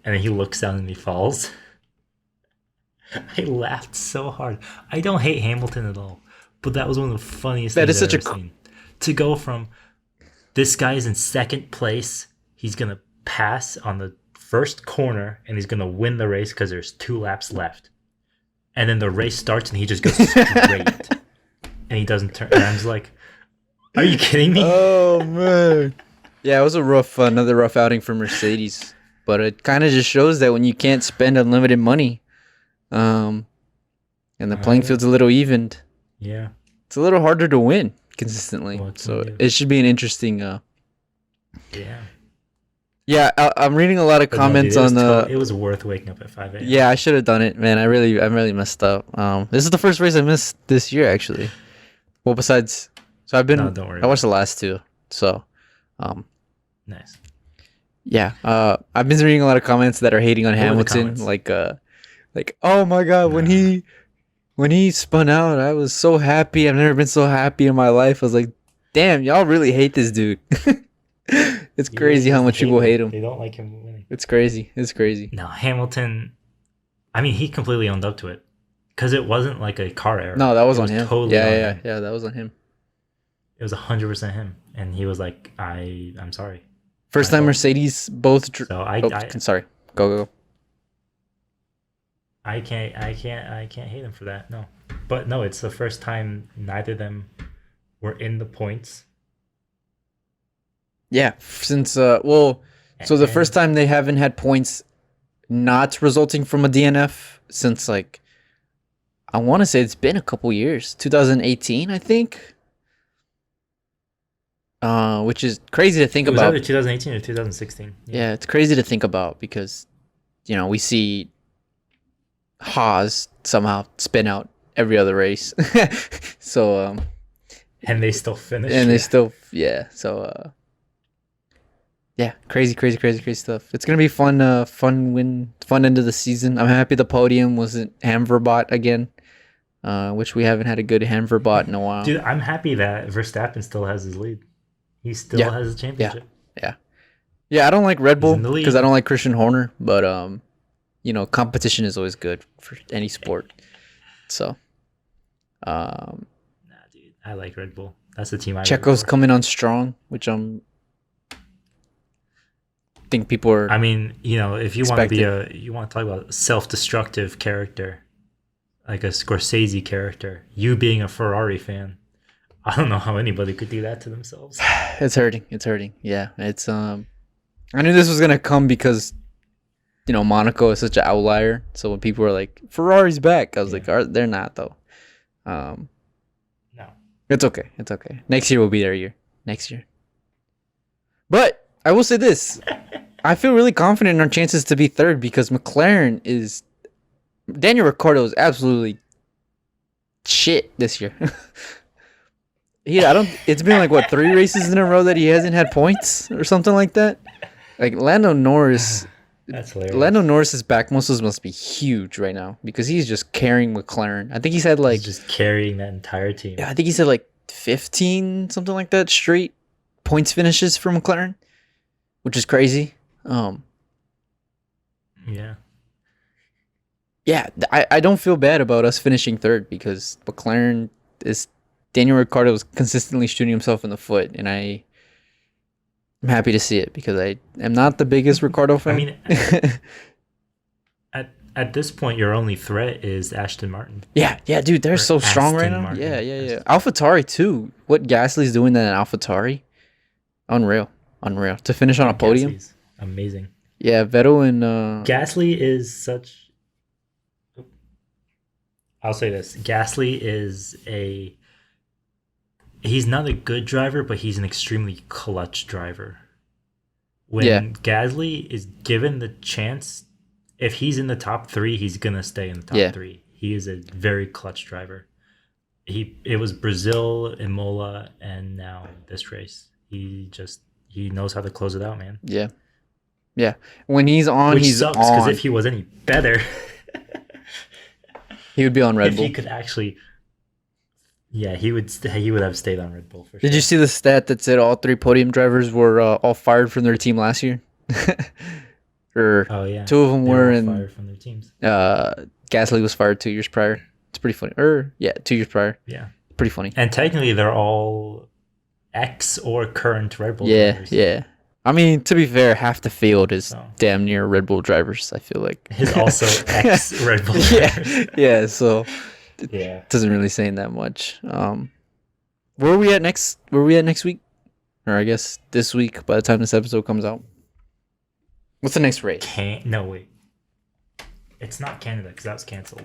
B: and then he looks down and he falls. I laughed so hard. I don't hate Hamilton at all, but that was one of the funniest
A: That
B: things
A: is
B: I've
A: such
B: ever
A: a
B: seen. To go from this guy's in second place, he's gonna pass on the first corner and he's gonna win the race because there's 2 laps left, and then the race starts and he just goes straight and he doesn't turn. And I'm just like, are you kidding me?
A: Oh man. Yeah, it was another rough outing for Mercedes, but it kind of just shows that when you can't spend unlimited money, and the playing field's a little evened,
B: Yeah.
A: it's a little harder to win consistently.
B: What can
A: So
B: you do?
A: it should be an interesting.
B: Yeah.
A: Yeah, I'm reading a lot of
B: But no, dude,
A: comments
B: it was
A: on
B: it was worth waking up at 5 a.m.
A: Yeah, I should have done it, man. I really messed up. This is the first race I missed this year, actually. Well, besides, so I've been.
B: No, don't worry
A: I watched the last 2, so,
B: Nice.
A: yeah. I've been reading a lot of comments that are hating on
B: What were the
A: Hamilton,
B: comments?
A: like, oh my god, when he spun out, I was so happy. I've never been so happy in my life. I was like, damn, y'all really hate this dude. It's crazy how much people hate him.
B: They don't like him winning.
A: It's crazy. It's crazy.
B: No, Hamilton. I mean, he completely owned up to it because it wasn't like a car error.
A: No, that was
B: It
A: on him.
B: Totally on
A: Yeah,
B: him.
A: yeah. That was on him.
B: It was 100% him, and he was like, I'm sorry."
A: First
B: My
A: time
B: fault.
A: Mercedes both.
B: So
A: Sorry. Go.
B: I can't hate him for that. No, but no, it's the first time neither of them were in the points.
A: Yeah, since so the
B: And-
A: first time they haven't had points not resulting from a DNF since like I want to say it's been a couple years, 2018, I think. Which is crazy to think
B: It was
A: about.
B: either 2018 or 2016.
A: Yeah, it's crazy to think about because we see Haas somehow spin out every other race. So
B: And they still finished.
A: and they still so yeah, crazy stuff. It's gonna be fun end of the season. I'm happy the podium wasn't Hamverbot again, which we haven't had a good Hamverbot in a while.
B: Dude, I'm happy that Verstappen still has his lead. He still
A: Yeah.
B: has a championship.
A: Yeah, I don't like Red Bull
B: in the lead.
A: because I don't like Christian Horner, but competition is always good for any sport. So
B: Nah, dude, I like Red Bull. That's the team I root
A: Checo's
B: for.
A: coming on strong, which think people are.
B: I mean, if you want to be
A: Expected.
B: you want to talk about a self-destructive character, like a Scorsese character, you being a Ferrari fan, I don't know how anybody could do that to themselves.
A: It's hurting. Yeah, it's I knew this was gonna come because Monaco is such an outlier. So when people were like Ferrari's back, I was like, they're not though.
B: No.
A: It's okay. Next year will be their year. Next year. But I will say this: I feel really confident in our chances to be third because McLaren is. Daniel Ricciardo is absolutely shit this year. It's been like what 3 races in a row that he hasn't had points or something like that. Like Lando Norris.
B: That's hilarious.
A: Lando Norris's back muscles must be huge right now because he's just carrying McLaren. I think he's had like
B: He's just carrying that entire team.
A: I think he said like 15 something like that straight points finishes for McLaren, which is crazy.
B: Yeah.
A: Yeah, I don't feel bad about us finishing third because Daniel Ricciardo is consistently shooting himself in the foot, and I'm happy to see it because I am not the biggest Ricciardo fan.
B: I mean, at this point, your only threat is Aston Martin.
A: yeah, dude, they're
B: Or
A: so strong right
B: Aston
A: now.
B: Martin.
A: Yeah. AlphaTauri too. What Gasly's doing that in AlphaTauri, unreal to finish on a podium.
B: Gasly's amazing.
A: Yeah, Vettel and
B: Gasly is such. I'll say this: Gasly is he's not a good driver, but he's an extremely clutch driver. When
A: Yeah.
B: Gasly is given the chance, if he's in the top 3, he's gonna stay in the top
A: Yeah.
B: 3. He is a very clutch driver. It was Brazil, Imola, and now this race. He knows how to close it out, man.
A: Yeah. Yeah. When he's on,
B: Which
A: he's
B: sucks because
A: on.
B: if he was any better,
A: He would be on Red
B: if
A: Bull.
B: he could actually, yeah, he would have stayed on Red Bull for sure.
A: Did you see the stat that said all 3 podium drivers were all fired from their team last year? Or
B: Oh yeah,
A: 2 of them
B: they
A: were,
B: all
A: and
B: fired from their teams.
A: Gasly was fired 2 years prior. It's pretty funny. 2 years prior.
B: Yeah,
A: Pretty funny.
B: and technically they're all ex or current Red Bull
A: Yeah,
B: drivers.
A: yeah. I mean, to be fair, half the field is
B: So.
A: damn near Red Bull drivers, I feel like.
B: He's also ex Red Bull drivers.
A: Yeah, so
B: Yeah.
A: doesn't really say that much. Where are we at next week? Or I guess this week by the time this episode comes out. What's the next race?
B: No, wait. It's not Canada because that was canceled.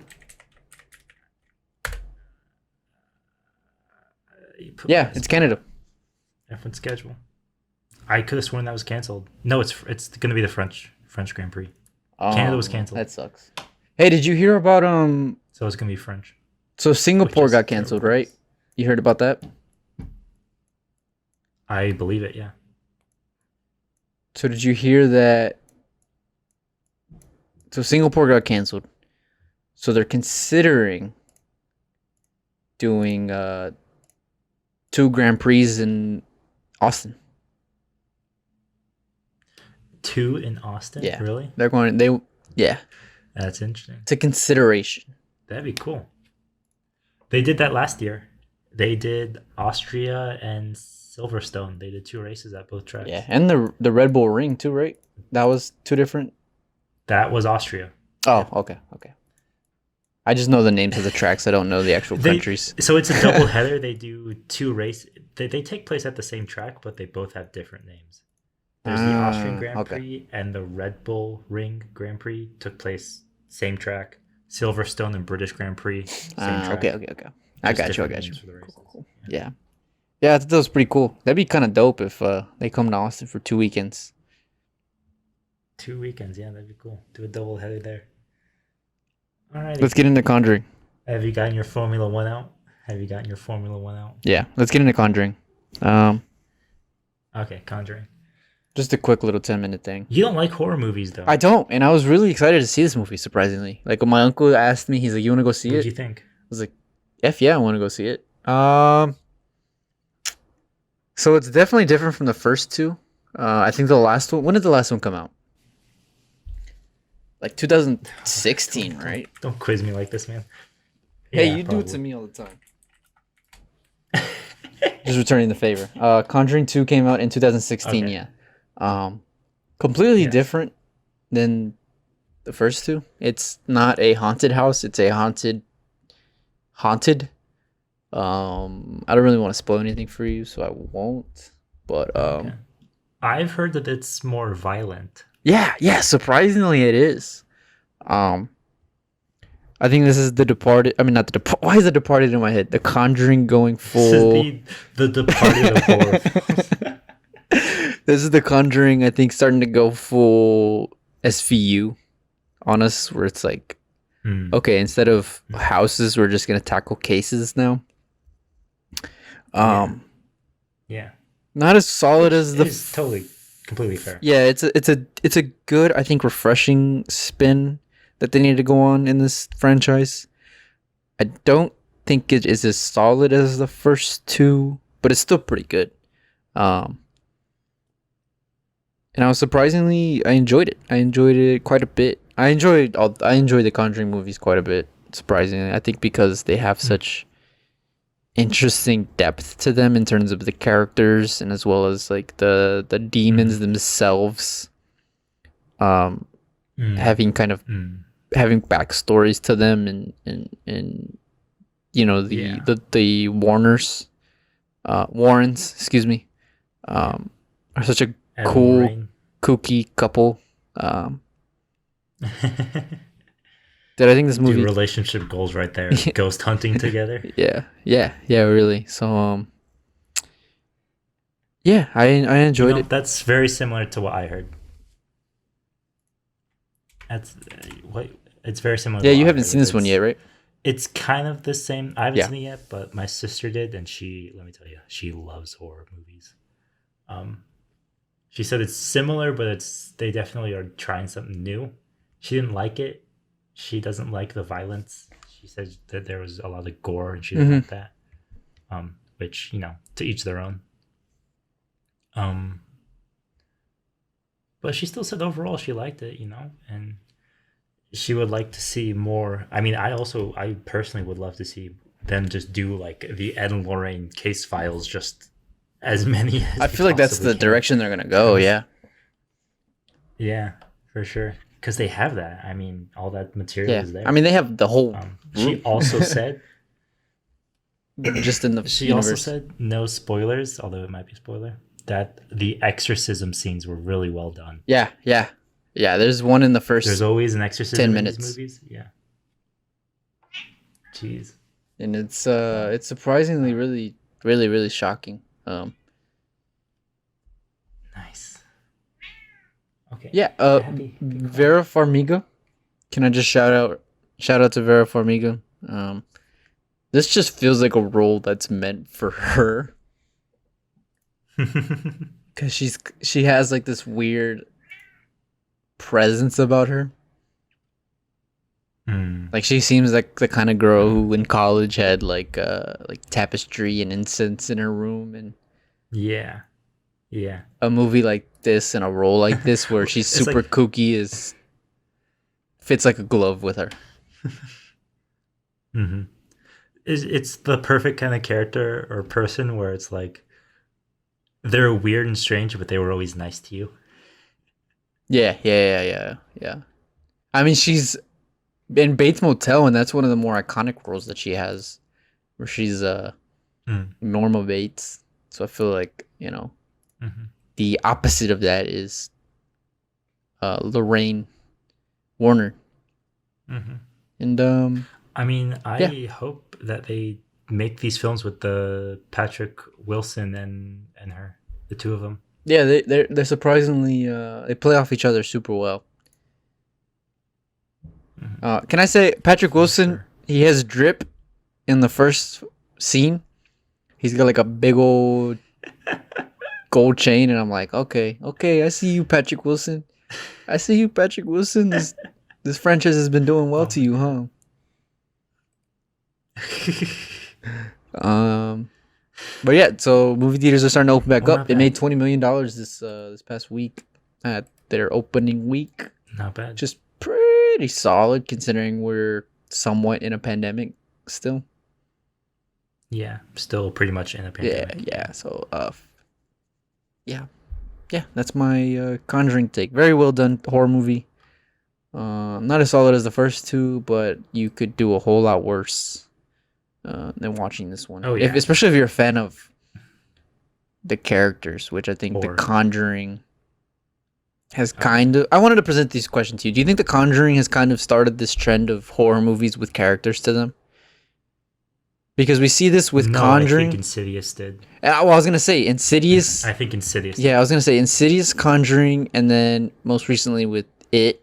A: Yeah, it's Canada.
B: F1 schedule. I could have sworn that was canceled. No, it's going to be the French Grand Prix. Canada was canceled.
A: That sucks. Hey, did you hear about
B: So it's going to be French.
A: So Singapore
B: Which is
A: got canceled,
B: terrible.
A: right? You heard about that?
B: I believe it, yeah.
A: So did you hear that? So Singapore got canceled. So they're considering doing 2 Grand Prix in Austin.
B: 2 in Austin?
A: Yeah.
B: Really?
A: Yeah.
B: That's interesting.
A: It's a consideration.
B: That'd be cool. They did that last year. They did Austria and Silverstone. They did 2 races at both tracks.
A: Yeah, and the Red Bull Ring too, right? That was 2 different.
B: That was Austria.
A: Oh, okay. I just know the names of the tracks. I don't know the actual countries.
B: So it's a double header. They do 2 races. They take place at the same track, but they both have different names. There's the Austrian Grand Prix and the Red Bull Ring Grand Prix took place same track. Silverstone and British Grand Prix same track.
A: Okay. I got you.
B: Different names for the races.
A: Cool. Yeah. I thought that was pretty cool. That'd be kind of dope if they come to Austin for 2 weekends.
B: 2 weekends, yeah, that'd be cool. Do a double header there. All right.
A: Let's get into Conjuring.
B: Have you gotten your Formula One out?
A: Yeah, let's get into Conjuring.
B: Okay, Conjuring.
A: Just a quick little 10-minute thing.
B: You don't like horror movies, though.
A: I don't, and I was really excited to see this movie, surprisingly. Like, when my uncle asked me, he's like, you want to go see
B: What
A: it?
B: did you think?
A: I was like, F yeah, I want to go see it. So it's definitely different from the first 2. I think the last one, when did the last one come out? Like 2016, right?
B: Don't quiz me like this, man.
A: Hey,
B: Yeah,
A: you do it to
B: probably.
A: me all the time. Just returning the favor. Conjuring 2 came out in 2016,
B: Okay.
A: yeah. Completely
B: Yes.
A: different than the first 2. It's not a haunted house, it's a haunted. I don't really want to spoil anything for you, so I won't. But
B: Okay. I've heard that it's more violent.
A: yeah, surprisingly it is. I think this is The Departed. I mean, not The Departed. Why is The Departed in my head? The Conjuring going full.
B: This is the Departed of horror films.
A: This is The Conjuring, I think, starting to go full SVU on us, where it's like, okay, instead of houses, we're just gonna tackle cases now.
B: Yeah.
A: Not as solid as the.
B: It's totally, completely fair.
A: Yeah, it's a good, I think, refreshing spin that they need to go on in this franchise. I don't think it is as solid as the first 2, but it's still pretty good. And I enjoyed it. I enjoyed it quite a bit. I enjoy the Conjuring movies quite a bit, surprisingly. I think because they have such interesting depth to them in terms of the characters and as well as like the demons themselves. Having kind of having backstories to them and you know the Warrens, excuse me, are such a
B: Evan
A: cool,
B: Rain.
A: kooky couple. That I think this movie,
B: relationship goals right there. Ghost hunting together.
A: yeah, really. So yeah, I enjoyed it.
B: That's very similar to what I heard. That's what it's very similar.
A: Yeah,
B: to what
A: you
B: I
A: haven't
B: heard.
A: seen this one yet, right?
B: It's kind of the same. I haven't
A: Yeah.
B: seen it yet, but my sister did, and let me tell you, she loves horror movies. Um, she said it's similar, but they definitely are trying something new. She didn't like it. She doesn't like the violence. She said that there was a lot of gore and she didn't
A: Hmm.
B: like that. Which, to each their own. Um, but she still said overall she liked it, and she would like to see more. I mean, I personally would love to see them just do like the Ed and Lorraine case files, just as many
A: I
B: as they
A: feel like that's
B: possibly
A: the
B: can.
A: direction they're gonna go. Yeah,
B: Yeah, for sure. Because they have that. I mean, all that material
A: yeah.
B: is
A: I
B: there.
A: mean, they have the whole
B: She
A: room
B: also said
A: just in the
B: she also
A: universe.
B: said no spoilers, although it might be a spoiler, that the exorcism scenes were really well done.
A: Yeah, yeah, yeah. There's one in the
B: There's
A: first
B: always an
A: 10
B: exorcism in these
A: minutes,
B: movies. Yeah. Jeez.
A: and it's
B: Well,
A: it's surprisingly really, really, really shocking.
B: nice. Okay.
A: Yeah.
B: Happy. Good call.
A: Vera Farmiga. Can I just shout out to Vera Farmiga? This just feels like a role that's meant for her because she has like this weird presence about her.
B: Hmm.
A: Like she seems like the kind of girl who in college had like tapestry and incense in her room, and
B: Yeah. Yeah.
A: a movie like this and a role like this where she's
B: It's
A: super
B: like,
A: kooky is fits like a glove with her.
B: hmm it's the perfect kind of character or person where it's like they're weird and strange, but they were always nice to you.
A: Yeah, yeah, yeah, yeah, yeah. I mean, she's in Bates Motel, and that's one of the more iconic roles that she has, where she's
B: Mm.
A: Norma Bates. So I feel like
B: Hmm.
A: the opposite of that is Lorraine Warner,
B: Hmm.
A: and
B: I mean,
A: yeah,
B: I hope that they make these films with the Patrick Wilson and her, the two of them.
A: yeah, they're surprisingly they play off each other super well.
B: Mhm.
A: Can I say Patrick
B: For
A: Wilson?
B: sure.
A: He has drip in the first scene. He's got like a big old gold chain, and I'm like, okay, okay, I see you, Patrick Wilson. I see you, Patrick Wilson. This franchise has been doing well
B: Oh
A: to
B: my
A: you,
B: god.
A: huh? Um, but yeah, so movie theaters are starting to open back
B: Well,
A: up.
B: not
A: They made
B: bad.
A: $20 million this past week at their opening week,
B: Not bad.
A: just pretty solid considering we're somewhat in a pandemic still.
B: Yeah, still pretty much in a
A: Yeah,
B: pandemic.
A: yeah. So yeah, yeah. That's my Conjuring take. Very well done horror movie. Not as solid as the first two, but you could do a whole lot worse than watching this one.
B: Oh
A: If
B: yeah,
A: especially if you're a fan of the characters, which I think The
B: horror.
A: Conjuring has
B: Oh yeah.
A: kind of. I wanted to present these questions to you. Do you think The Conjuring has kind of started this trend of horror movies with characters to them? Because we see this with
B: No, I think
A: Conjuring.
B: Insidious did.
A: Well, I was gonna say Insidious.
B: I think Insidious
A: Yeah,
B: did.
A: I was gonna say Insidious, Conjuring, and then most recently with It.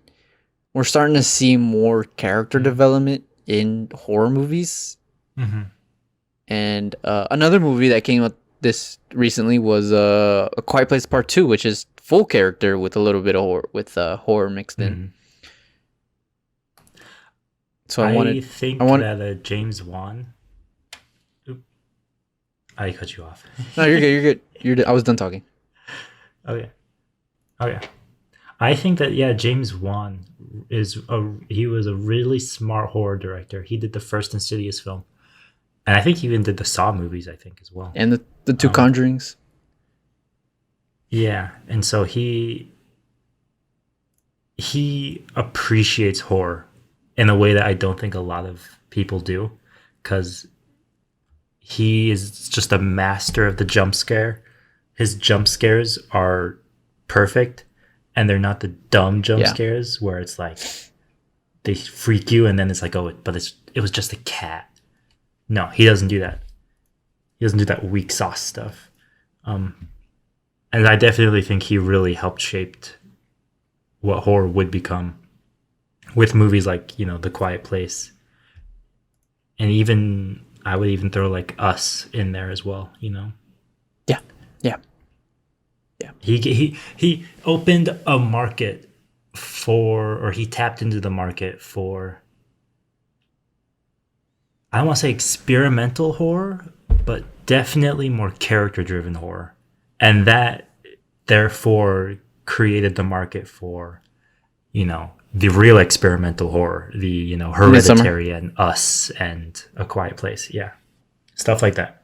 A: We're starting to see more character
B: Mhm.
A: development in horror movies.
B: Mm-hmm.
A: And another movie that came out this recently was A Quiet Place Part Two, which is full character with a little bit of horror mixed in.
B: Mm-hmm.
A: So
B: I think
A: I want.
B: that James Wan. Oop, I cut you off.
A: No, you're good. You're good. I was done talking.
B: Oh yeah. Oh yeah. I think that James Wan he was a really smart horror director. He did the first Insidious film, and I think he even did the Saw movies. I think as well.
A: And the two
B: Um,
A: Conjurings.
B: yeah, and so he appreciates horror in a way that I don't think a lot of people do, because he is just a master of the jump scare. His jump scares are perfect, and they're not the dumb jump
A: Yeah.
B: scares where it's like they freak you and then it's like, oh, but it was just a cat. No, he doesn't do that. He doesn't do that weak sauce stuff. And I definitely think he really helped shaped what horror would become with movies like, The Quiet Place. And even I would even throw like Us in there as well.
A: Yeah. Yeah. Yeah.
B: He opened a market for, or he tapped into the market for, I don't want to say experimental horror, but definitely more character driven horror. And that therefore created the market for, the real experimental horror, the,
A: Midsummer.
B: Hereditary and Us and A Quiet Place. Yeah. Stuff like that.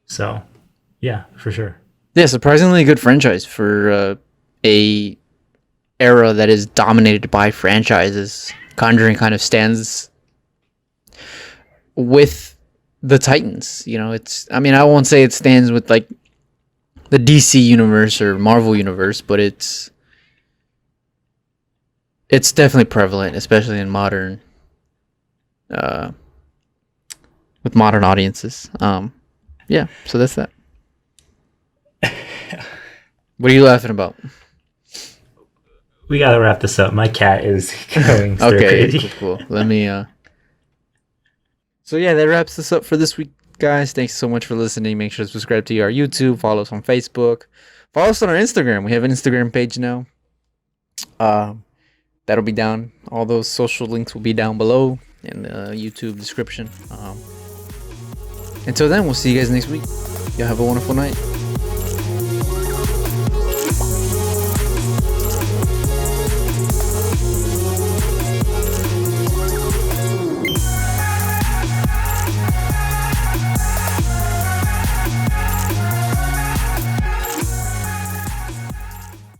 B: So, yeah, for sure.
A: Yeah, surprisingly good franchise for a era that is dominated by franchises. Conjuring kind of stands with the Titans. It's. I mean, I won't say it stands with like the DC universe or Marvel universe, but it's definitely prevalent, especially in uh, with modern audiences. Yeah. So that's that. What are you laughing about?
B: We gotta wrap this up. My cat is going stir
A: Okay,
B: crazy.
A: cool. Let me. So yeah, that wraps this up for this week, guys. Thanks so much for listening. Make sure to subscribe to our YouTube. Follow us on Facebook. Follow us on our Instagram. We have an Instagram page now. That'll be down. All those social links will be down below in the YouTube description. Until then, we'll see you guys next week. Y'all have a wonderful night.